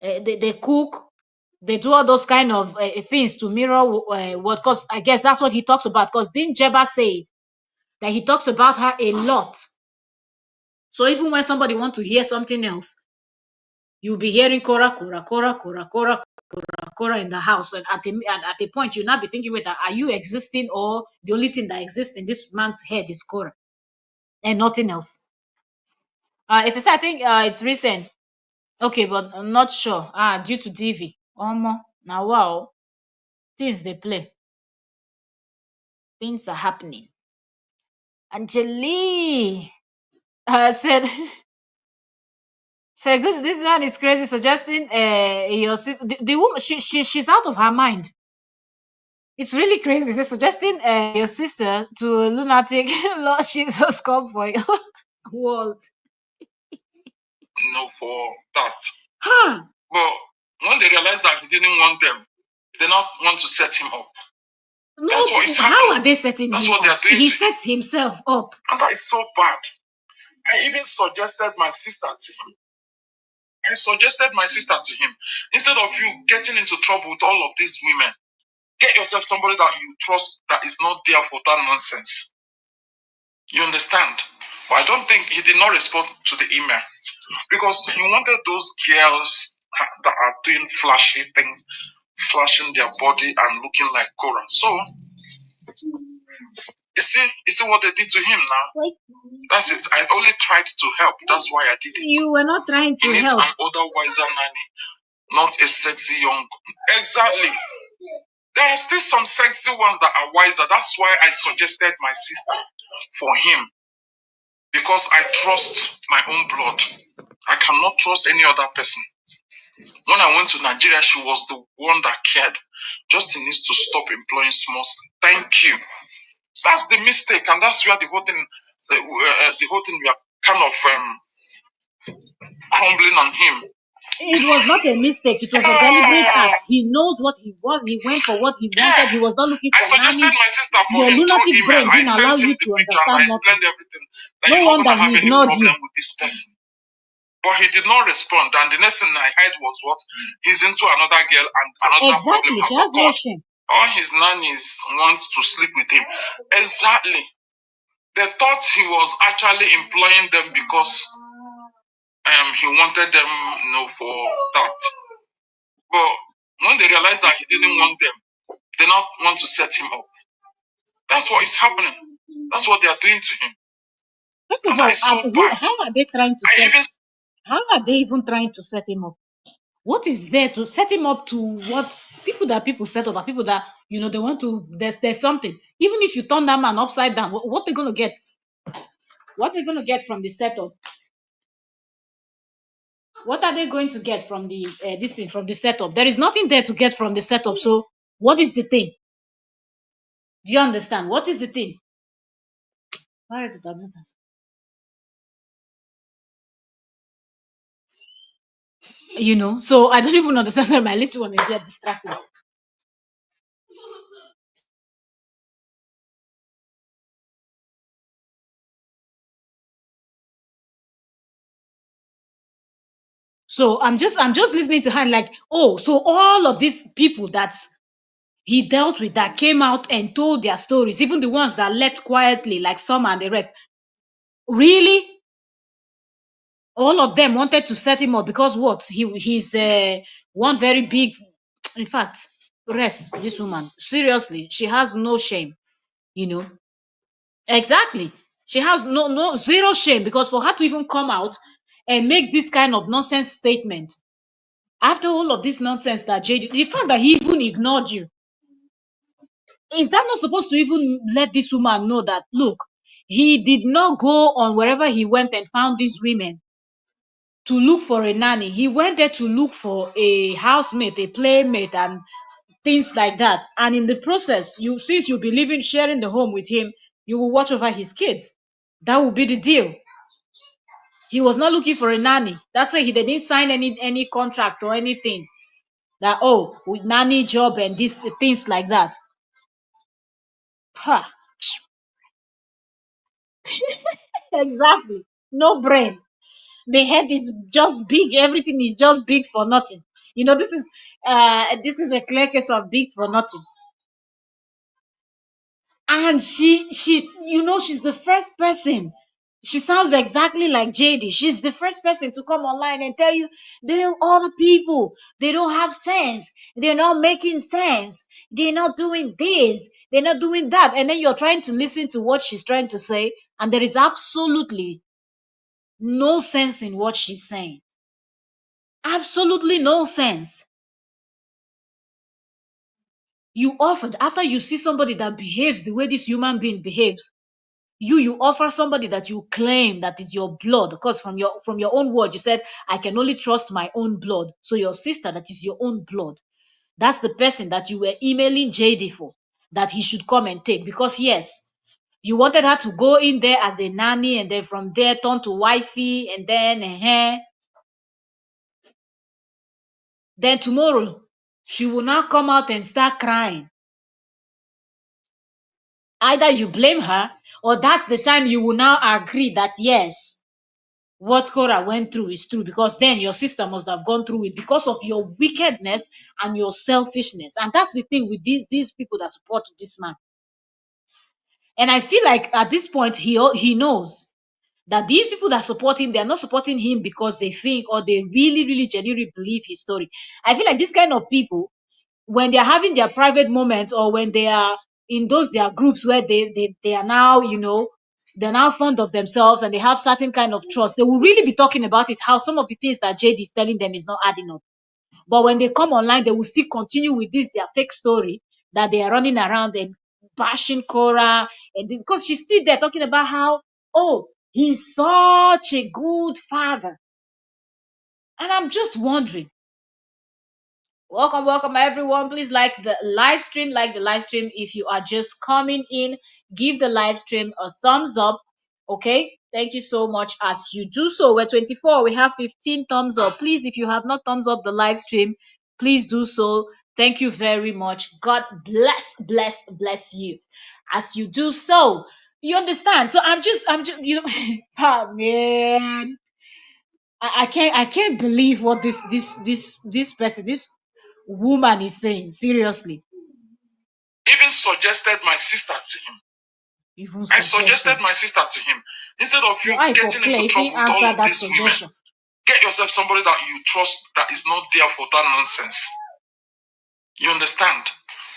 They cook, they do all those kind of things to mirror what, because I guess that's what he talks about. Because didn't Jeba say that he talks about her a lot? So even when somebody wants to hear something else, you'll be hearing Cora, Cora, Cora, Cora, Cora, Cora, Cora in the house. And at a point, you'll not be thinking, wait, are you existing, or the only thing that exists in this man's head is Cora and nothing else? If I say, I think it's recent. Okay, but I'm not sure. Due to DV. Now wow, things they play. Things are happening. Angeli said, said this man is crazy, suggesting your sister. The woman, she's out of her mind. It's really crazy. They're suggesting your sister to a lunatic. Lord Jesus, come for you. What? for that. Huh? But when they realized that he didn't want them, they not want to set him up. No, That's what is how happening. are they setting That's him what they up? are doing He to him. sets himself up. And that is so bad. I even suggested my sister to him. Instead of you getting into trouble with all of these women, get yourself somebody that you trust that is not there for that nonsense. You understand? But I don't think he did not respond to the email because he wanted those girls that are doing flashy things, flashing their body and looking like Cora. So you see what they did to him now. That's it. I only tried to help. That's why I did it. You were not trying He to needs help. an older, wiser nanny, not a sexy young. Exactly. There are still some sexy ones that are wiser. That's why I suggested my sister for him because I trust my own blood. I cannot trust any other person. When I went to Nigeria, she was the one that cared. Justin needs to stop employing small. Thank you. That's the mistake, and that's where the whole thing, we are kind of crumbling on him. It was not a mistake. It was a deliberate act. He knows what he was. He went for what he wanted. He was not looking I for suggested nannies. my sister for Your him through lunatic email. brain I didn't allow sent him you the to picture and I understand nothing. explained everything. That No you're not wonder going to have he any ignored problem you. with this person. But he did not respond. And the next thing I heard was what? He's into another girl and another problem Exactly. has She has no occurred. shame. All his nannies want to sleep with him. Exactly. They thought he was actually employing them because he wanted them, for that. But when they realized that he didn't want them, they now want to set him up. That's what is happening. That's what they are doing to him. First And of that all, is so bad. how are they trying to I set? even How are they even trying to set him up? What is there to set him up to? What people set up are people that they want to. There's something. Even if you turn that man upside down, what they gonna get? What they gonna get from the setup? What are they going to get from the this thing from the setup? There is nothing there to get from the setup. So what is the thing? Do you understand? What is the thing? Why did I not- So I don't even understand why my little one is here distracted. So I'm just listening to her and like, oh, so all of these people that he dealt with that came out and told their stories, even the ones that left quietly, like Summer and the rest, really, all of them wanted to set him up because what? He's one very big. In fact, rest this woman. Seriously, she has no shame. You know exactly. She has no zero shame because for her to even come out and make this kind of nonsense statement after all of this nonsense that JD, the fact that he even ignored you, is that not supposed to even let this woman know that look, he did not go on wherever he went and found these women to look for a nanny. He went there to look for a housemate, a playmate, and things like that. And in the process, since you'll be living, sharing the home with him, you will watch over his kids. That will be the deal. He was not looking for a nanny. That's why he didn't sign any contract or anything. That with nanny job and these things like that. Ha. Exactly. No brain. The head is just big. Everything is just big for nothing. This is a clear case of big for nothing. And she's the first person. She sounds exactly like JD. She's the first person to come online and tell you they other people, they don't have sense. They're not making sense. They're not doing this. They're not doing that. And then you're trying to listen to what she's trying to say, and there is absolutely no sense in what she's saying. Absolutely no sense. You offered after you see somebody that behaves the way this human being behaves. You offer somebody that you claim that is your blood, because from your own word you said I can only trust my own blood. So your sister that is your own blood, that's the person that you were emailing JD for, that he should come and take, because yes, you wanted her to go in there as a nanny and then from there turn to wifey, and then tomorrow she will now come out and start crying. Either you blame her, or that's the time you will now agree that yes, what Cora went through is true, because then your sister must have gone through it because of your wickedness and your selfishness. And that's the thing with these people that support this man. And I feel like at this point he knows that these people that support him, they are not supporting him because they think or they really, really genuinely believe his story. I feel like this kind of people, when they're having their private moments or when they are in those their groups where they are now, they're now fond of themselves and they have certain kind of trust, they will really be talking about it, how some of the things that Jade is telling them is not adding up. But when they come online, they will still continue with this their fake story that they are running around and bashing Cora, and because she's still there talking about how, oh, he's such a good father. And I'm just wondering, welcome, welcome everyone. Please like the live stream, like the live stream. If you are just coming in, give the live stream a thumbs up. Okay, thank you so much. As you do so, we're 24, we have 15 thumbs up. Please, if you have not thumbs up the live stream, please do so. Thank you very much. God bless, bless, bless you as you do so. You understand? So I'm just, oh man, I can't believe what this person, this woman is saying. Seriously, Even suggested my sister to him. even I suggested suggested. my sister to him. Instead of you Your eye for getting into clear. If he trouble with all answer of that these women, suggestion, get yourself somebody that you trust that is not there for that nonsense. You understand?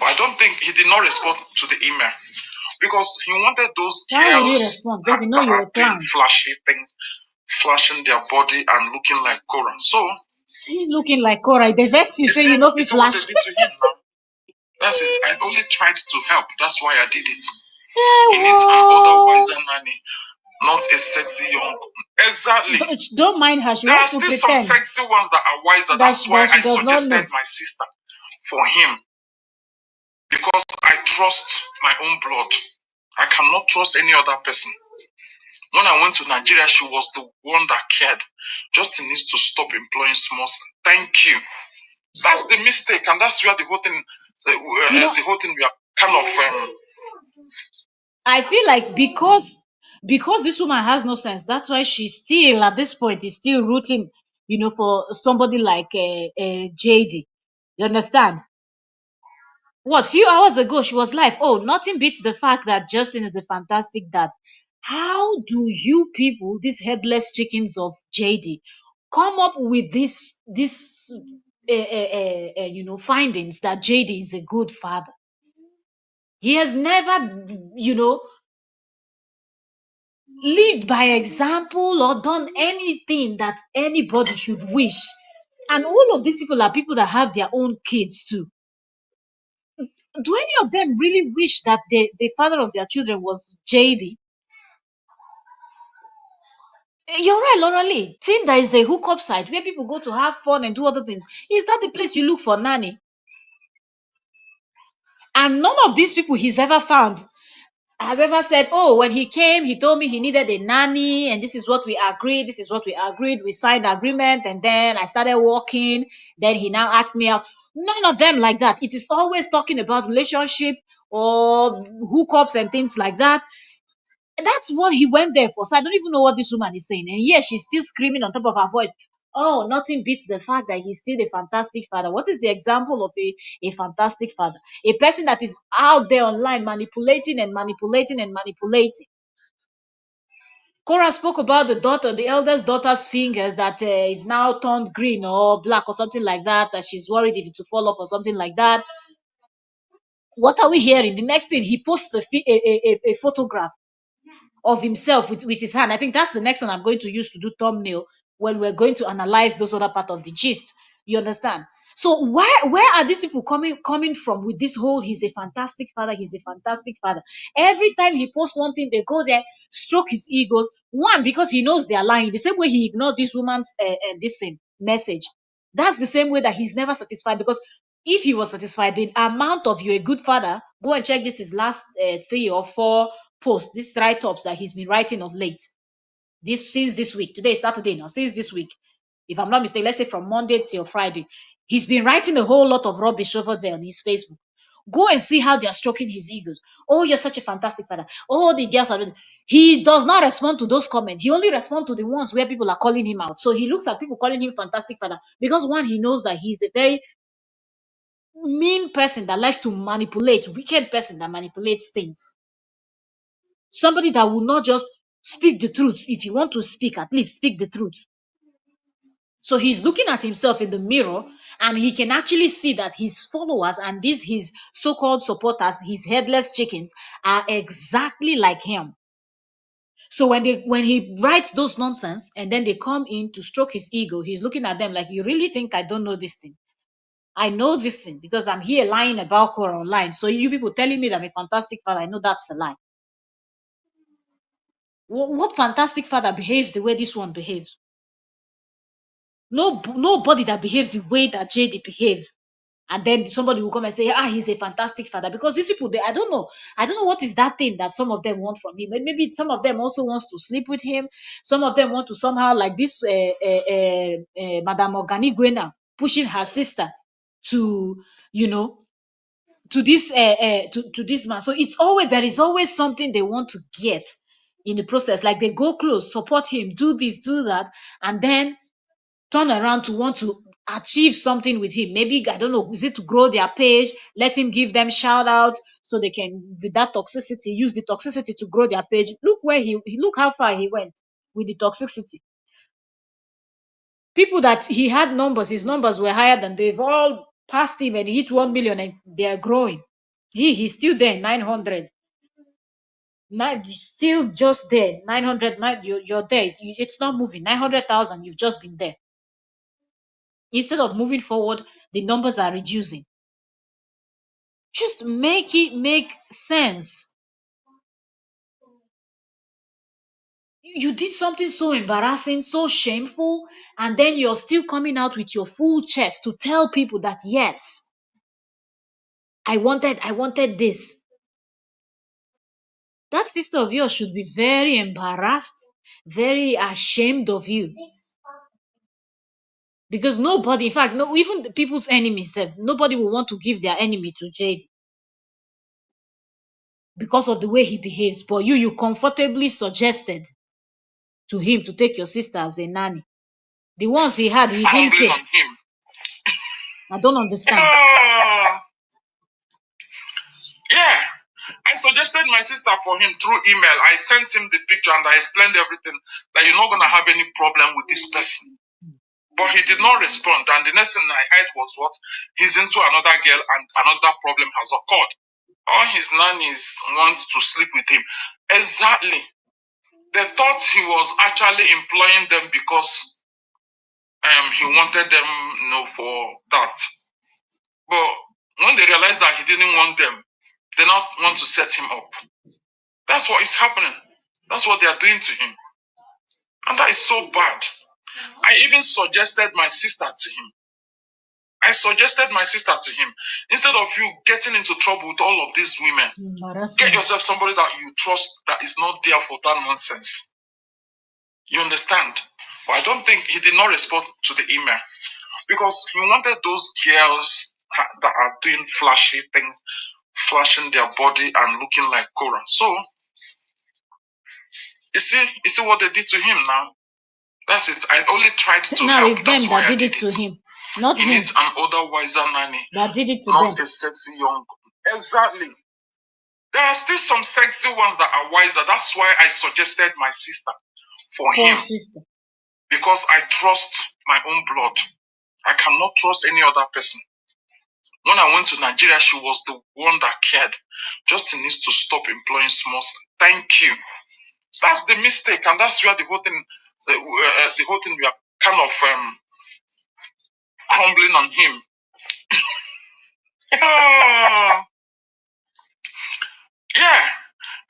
But I don't think he did not respond to the email because he wanted those why would he girls respond? Because that, you know that you're are a doing clown. flashy things, flashing their body and looking like Koran. So, He looking like Cora. The vex you say you know if you he see what they flash. did to him now? That's it. I only tried to help. That's why I did it. He needs an Whoa. otherwise nanny, not a sexy young. Exactly. Don't mind her. She There are wants to still some pretend sexy ones that are wiser. that That's why that I she does not suggested know. my sister for him because I trust my own blood. I cannot trust any other person. When I went to Nigeria, she was the one that cared. Justin needs to stop employing small. Thank you. That's the mistake, and that's where the whole thing, You know, the whole thing, we are kind of. I feel like because this woman has no sense, that's why she's still at this point is still rooting, for somebody like JD. You understand? What, few hours ago she was live. Oh, nothing beats the fact that Justin is a fantastic dad. How do you people, these headless chickens of JD, come up with this findings that JD is a good father? He has never, lived by example or done anything that anybody should wish. And all of these people are people that have their own kids too. Do any of them really wish that the father of their children was JD? You're right, Laura Lee. Tinder is a hookup site where people go to have fun and do other things. Is that the place you look for nanny? And none of these people he's ever found has ever said, oh, when he came, he told me he needed a nanny, and this is what we agreed. This is what we agreed. We signed the agreement, and then I started working. Then he now asked me out. None of them like that. It is always talking about relationship or hookups and things like that. That's what he went there for. So I don't even know what this woman is saying. And yes, she's still screaming on top of her voice. Oh, nothing beats the fact that he's still a fantastic father. What is the example of a fantastic father? A person that is out there online manipulating and manipulating and manipulating. Cora spoke about the daughter, the eldest daughter's fingers that is now turned green or black or something like that, that she's worried if it will fall off or something like that. What are we hearing? The next thing, he posts a photograph of himself with his hand. I think that's the next one I'm going to use to do thumbnail when we're going to analyze those other part of the gist. You understand? So where are these people coming from with this whole he's a fantastic father, he's a fantastic father? Every time he posts one thing, they go there, stroke his ego. One, because he knows they're lying. The same way he ignored this woman's this thing message. That's the same way that he's never satisfied, because if he was satisfied, the amount of you're a good father, go and check this his last 3 or 4 posts, these write-ups that he's been writing of late. This since this week. Today is Saturday now, since this week. If I'm not mistaken, let's say from Monday till Friday. He's been writing a whole lot of rubbish over there on his Facebook. Go and see how they are stroking his egos. Oh, you're such a fantastic father. Oh, the girls are. He does not respond to those comments. He only responds to the ones where people are calling him out. So he looks at people calling him fantastic father because one, he knows that he's a very mean person that likes to manipulate, wicked person that manipulates things. Somebody that will not just speak the truth. If you want to speak, at least speak the truth. So he's looking at himself in the mirror and he can actually see that his followers and these his so-called supporters, his headless chickens, are exactly like him. So when he writes those nonsense and then they come in to stroke his ego, he's looking at them like, you really think I don't know this thing? I know this thing because I'm here lying about her online. So you people telling me that I'm a fantastic father, I know that's a lie. What fantastic father behaves the way this one behaves? No, nobody that behaves the way that JD behaves. And then somebody will come and say, he's a fantastic father. Because these people, I don't know what is that thing that some of them want from him. Maybe some of them also wants to sleep with him. Some of them want to somehow, like this Madame Organi Gwena, pushing her sister to, you know, to this man. So there is always something they want to get in the process. Like they go close, support him, do this, do that, and then turn around to want to achieve something with him. Maybe, I don't know, is it to grow their page, let him give them shout out so they can, with that toxicity, use the toxicity to grow their page. Look where look how far he went with the toxicity. People that he had numbers, his numbers were higher than, they've all passed him and he hit 1 million and they are growing. He's still there, 900. Still just there, 900. You're there. It's not moving. 900,000. You've just been there. Instead of moving forward, the numbers are reducing. Just make it make sense. You did something so embarrassing, so shameful, and then you're still coming out with your full chest to tell people that, yes, I wanted this. That sister of yours should be very embarrassed, very ashamed of you. Because nobody, in fact, no, even the people's enemies said nobody will want to give their enemy to Jade because of the way he behaves. But you comfortably suggested to him to take your sister as a nanny. The ones he had, he didn't Crumbling take. on him. I don't understand. Yeah. I suggested my sister for him through email. I sent him the picture and I explained everything, that you're not going to have any problem with this person. But he did not respond. And the next thing I heard was what? He's into another girl and another problem has occurred. All his nannies want to sleep with him. Exactly. They thought he was actually employing them because he wanted them, for that. But when they realized that he didn't want them, they not want to set him up. That's what is happening. That's what they are doing to him. And that is so bad. I even suggested my sister to him. Instead of you getting into trouble with all of these women, get yourself somebody that you trust that is not there for that nonsense. You understand? But I don't think he did not respond to the email because he wanted those girls that are doing flashy things, flashing their body and looking like Korah. So you see what they did to him now. That's it. I only tried to now help. it's them That's why that I did it to him, not He him. needs an older, wiser nanny, That did it to not them. a sexy young. Exactly. There are still some sexy ones that are wiser. That's why I suggested my sister for him. Sister. Because I trust my own blood. I cannot trust any other person. When I went to Nigeria, she was the one that cared. Justin needs to stop employing small. Thank you. That's the mistake, and that's where the whole thing, we are kind of crumbling on him. Yeah.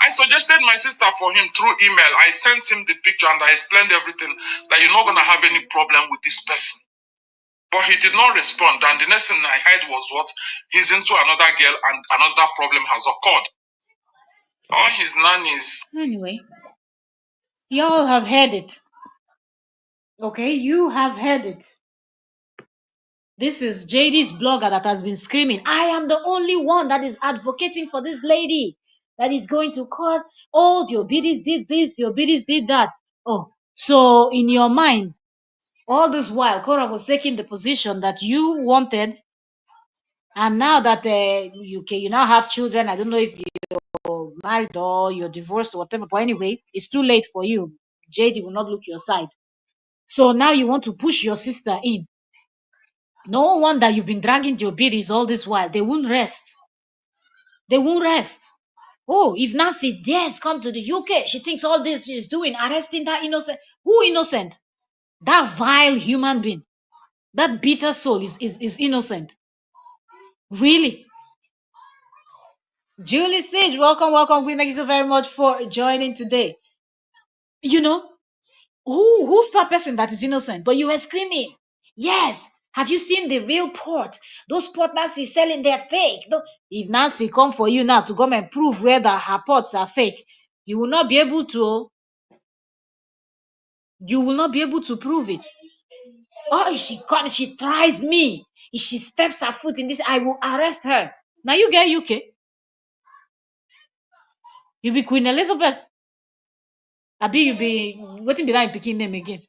I suggested my sister for him through email. I sent him the picture and I explained everything, that you're not going to have any problem with this person. But he did not respond. And the next thing I heard was what? He's into another girl and another problem has occurred. All his nannies. Anyway, y'all have heard it. Okay, you have heard it. This is JD's blogger that has been screaming, I am the only one that is advocating for this lady that is going to court. Oh, the Obidis did this, the Obidis did that. Oh, so in your mind, all this while, Cora was taking the position that you wanted And now that you now have children, I don't know if you're married or you're divorced or whatever, but anyway, it's too late for you. JD will not look your side. So now you want to push your sister in. No wonder you've been dragging your beaties all this while. They won't rest. They won't rest. Oh, if Nancy dares come to the UK, she thinks all this she's doing, arresting that innocent. Who innocent? That vile human being. That bitter soul is innocent. Really? Julie Sage, welcome, welcome, Queen. Thank you so very much for joining today. You know, who's that person that is innocent? But you were screaming. Yes. Have you seen the real port? Those port Nancy selling, they're fake. If Nancy come for you now to come and prove whether her ports are fake, you will not be able to. You will not be able to prove it. Oh, if she comes, she tries me. If she steps her foot in this, I will arrest her. Now you get UK. You be Queen Elizabeth. Abi you be what be that picking name again?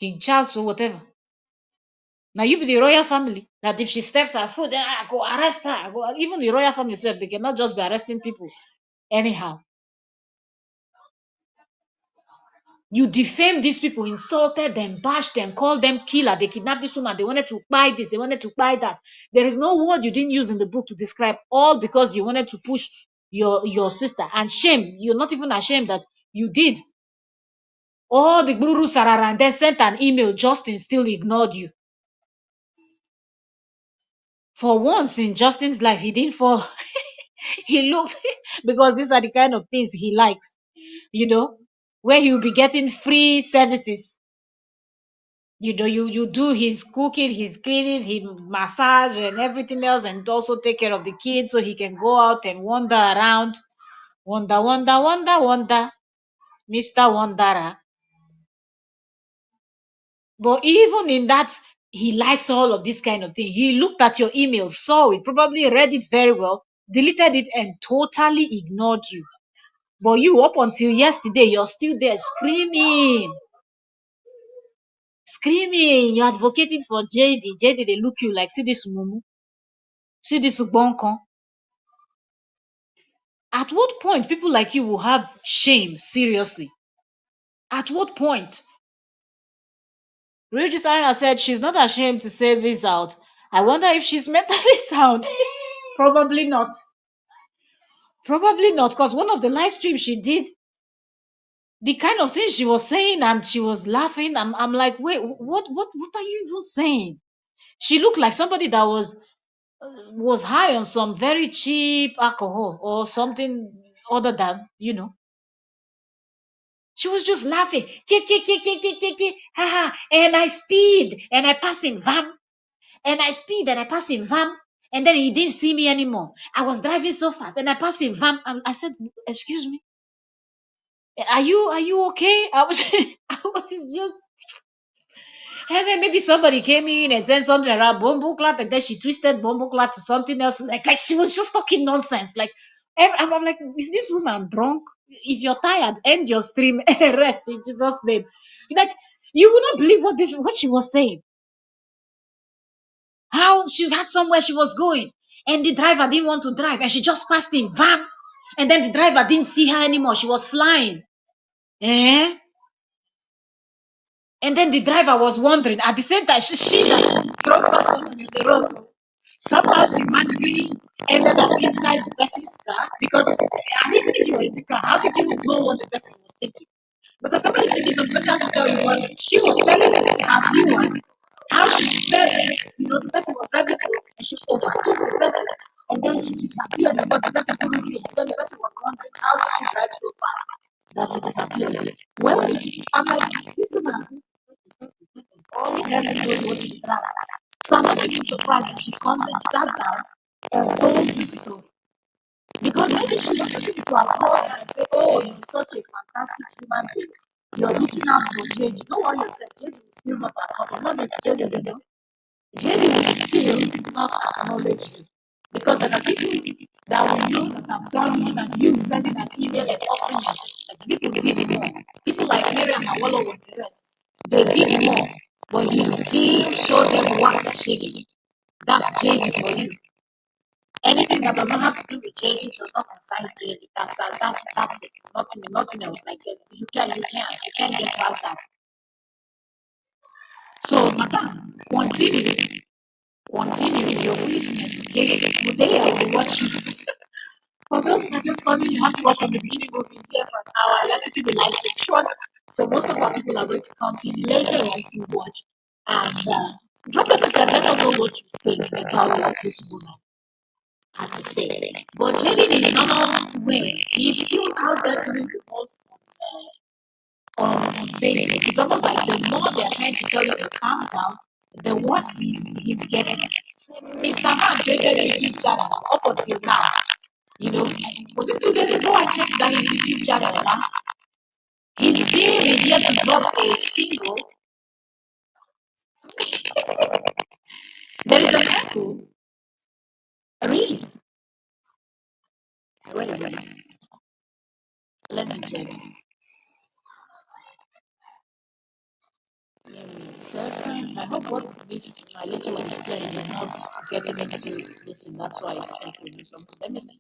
King Charles or whatever. Now you be the royal family. That if she steps her foot, then I go arrest her. Even the royal family itself, they cannot just be arresting people anyhow. You defame these people, insulted them, bashed them, called them killer. They kidnapped this woman. They wanted to buy this. They wanted to buy that. There is no word you didn't use in the book to describe, all because you wanted to push your sister. And shame, you're not even ashamed that you did. All the guru sarara and then sent an email. Justin still ignored you. For once in Justin's life, he didn't fall. He looked because these are the kind of things he likes, you know, where he'll be getting free services. You do his cooking, his cleaning, his massage and everything else, and also take care of the kids so he can go out and wander around. Wonder, wonder, wonder, wonder, Mr. Wanderer. But even in that, he likes all of this kind of thing. He looked at your email, saw it, probably read it very well, deleted it, and totally ignored you. But you, up until yesterday, you're still there screaming, screaming. You're advocating for JD. JD, they look you like, see this mumu, see this bonkon. At what point people like you will have shame? Seriously. At what point? Regis Aya said she's not ashamed to say this out. I wonder if she's mentally sound. Probably not. Probably not, because one of the live streams she did, the kind of things she was saying and she was laughing. I'm like, wait, what are you even saying? She looked like somebody that was high on some very cheap alcohol or something other than, She was just laughing. Kick, kick, kick, kick, kick, kick, kick. Ha ha. And I speed and I pass in van. And I speed and I pass in van. And then he didn't see me anymore. I was driving so fast and I passed in van. And I said, excuse me. Are you okay? I was I was just, and then maybe somebody came in and said something around Bomboclat, and then she twisted Bomboclat to something else. Like she was just talking nonsense. Like I'm like, is this woman drunk? If you're tired, end your stream and rest in Jesus' name. Like you would not believe what she was saying. How she had somewhere she was going, and the driver didn't want to drive, and she just passed in van, and then the driver didn't see her anymore. She was flying. Eh? And then the driver was wondering at the same time, she that drove past someone in the road. Somehow she magically ended up inside the person's car because, and even if you were in the car, how did you know what the person was thinking? Because somebody said this was person to tell you what she was telling her viewers how she felt. The person was driving slow and she overtook the person and then she disappeared because the person couldn't see. And then the person was wondering how did she drive so fast that she disappeared. Well, I'm like, this is only heaven knows what she done. So I'm not even surprised that she comes and sat down and told this story. Because maybe she was looking to applaud her and say, oh, you're such a fantastic human being. You're looking out for Jenny. Don't worry yourself, Jenny will still not acknowledge. Not that Jenny will know. Jenny will still not acknowledge you. Because there are people that will know that have done more than you sending an email and offering your sister. People did more. People like Miriam and Wallow and the rest. They did more. But you still show them what shady. that's JD for you. Anything that does not have to do with JD does not concern JD. That's it. Nothing else. Like you can't get past that. So, madam, continue. Your foolishness is getting. Today I will watch you. For those that just coming, you have to watch from the beginning. We'll be here for an hour. I like to keep the live stream short. So most of our people are going to come in later on to watch. And drop your message. Let us know what you think about what this woman had to say. But Jaden is not way. He's still out there doing the most on Facebook. It's almost like the more they're trying to tell you to calm down, the worse he's getting. Mr. Man created a YouTube channel up until now. You know, was it 2 days ago I checked that his YouTube channel last? His team is yet to drop a single. There is an echo. Really? Wait a minute. Let me check. Second, I hope what this my little one is playing is not getting into listen. That's why it's echoing. So let me see.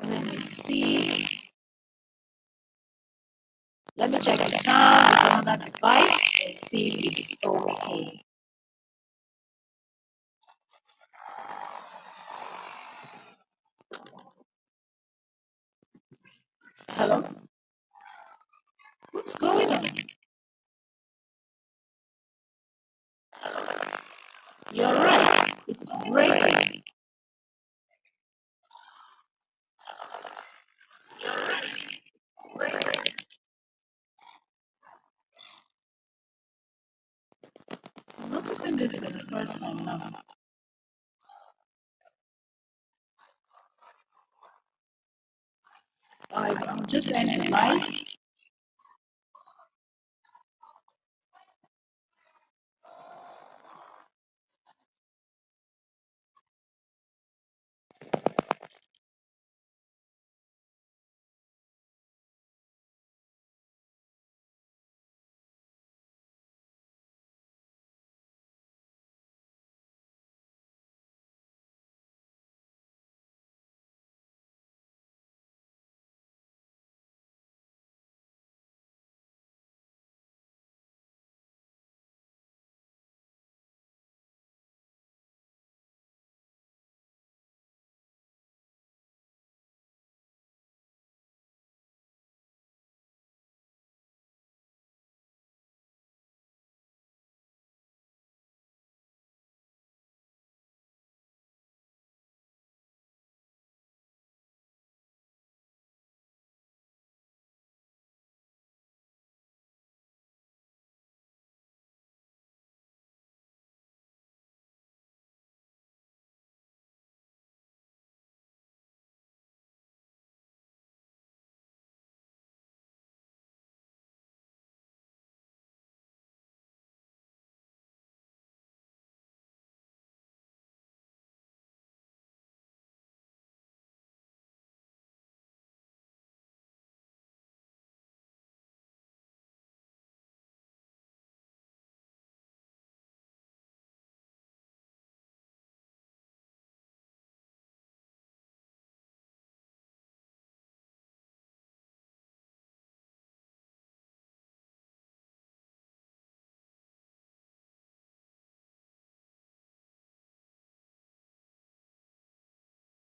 Let me see. Let me check the sound with another device and see if it's okay. Hello? What's going on? You're right. It's breaking. I'm noticing this for the first time now. I'm just ending live.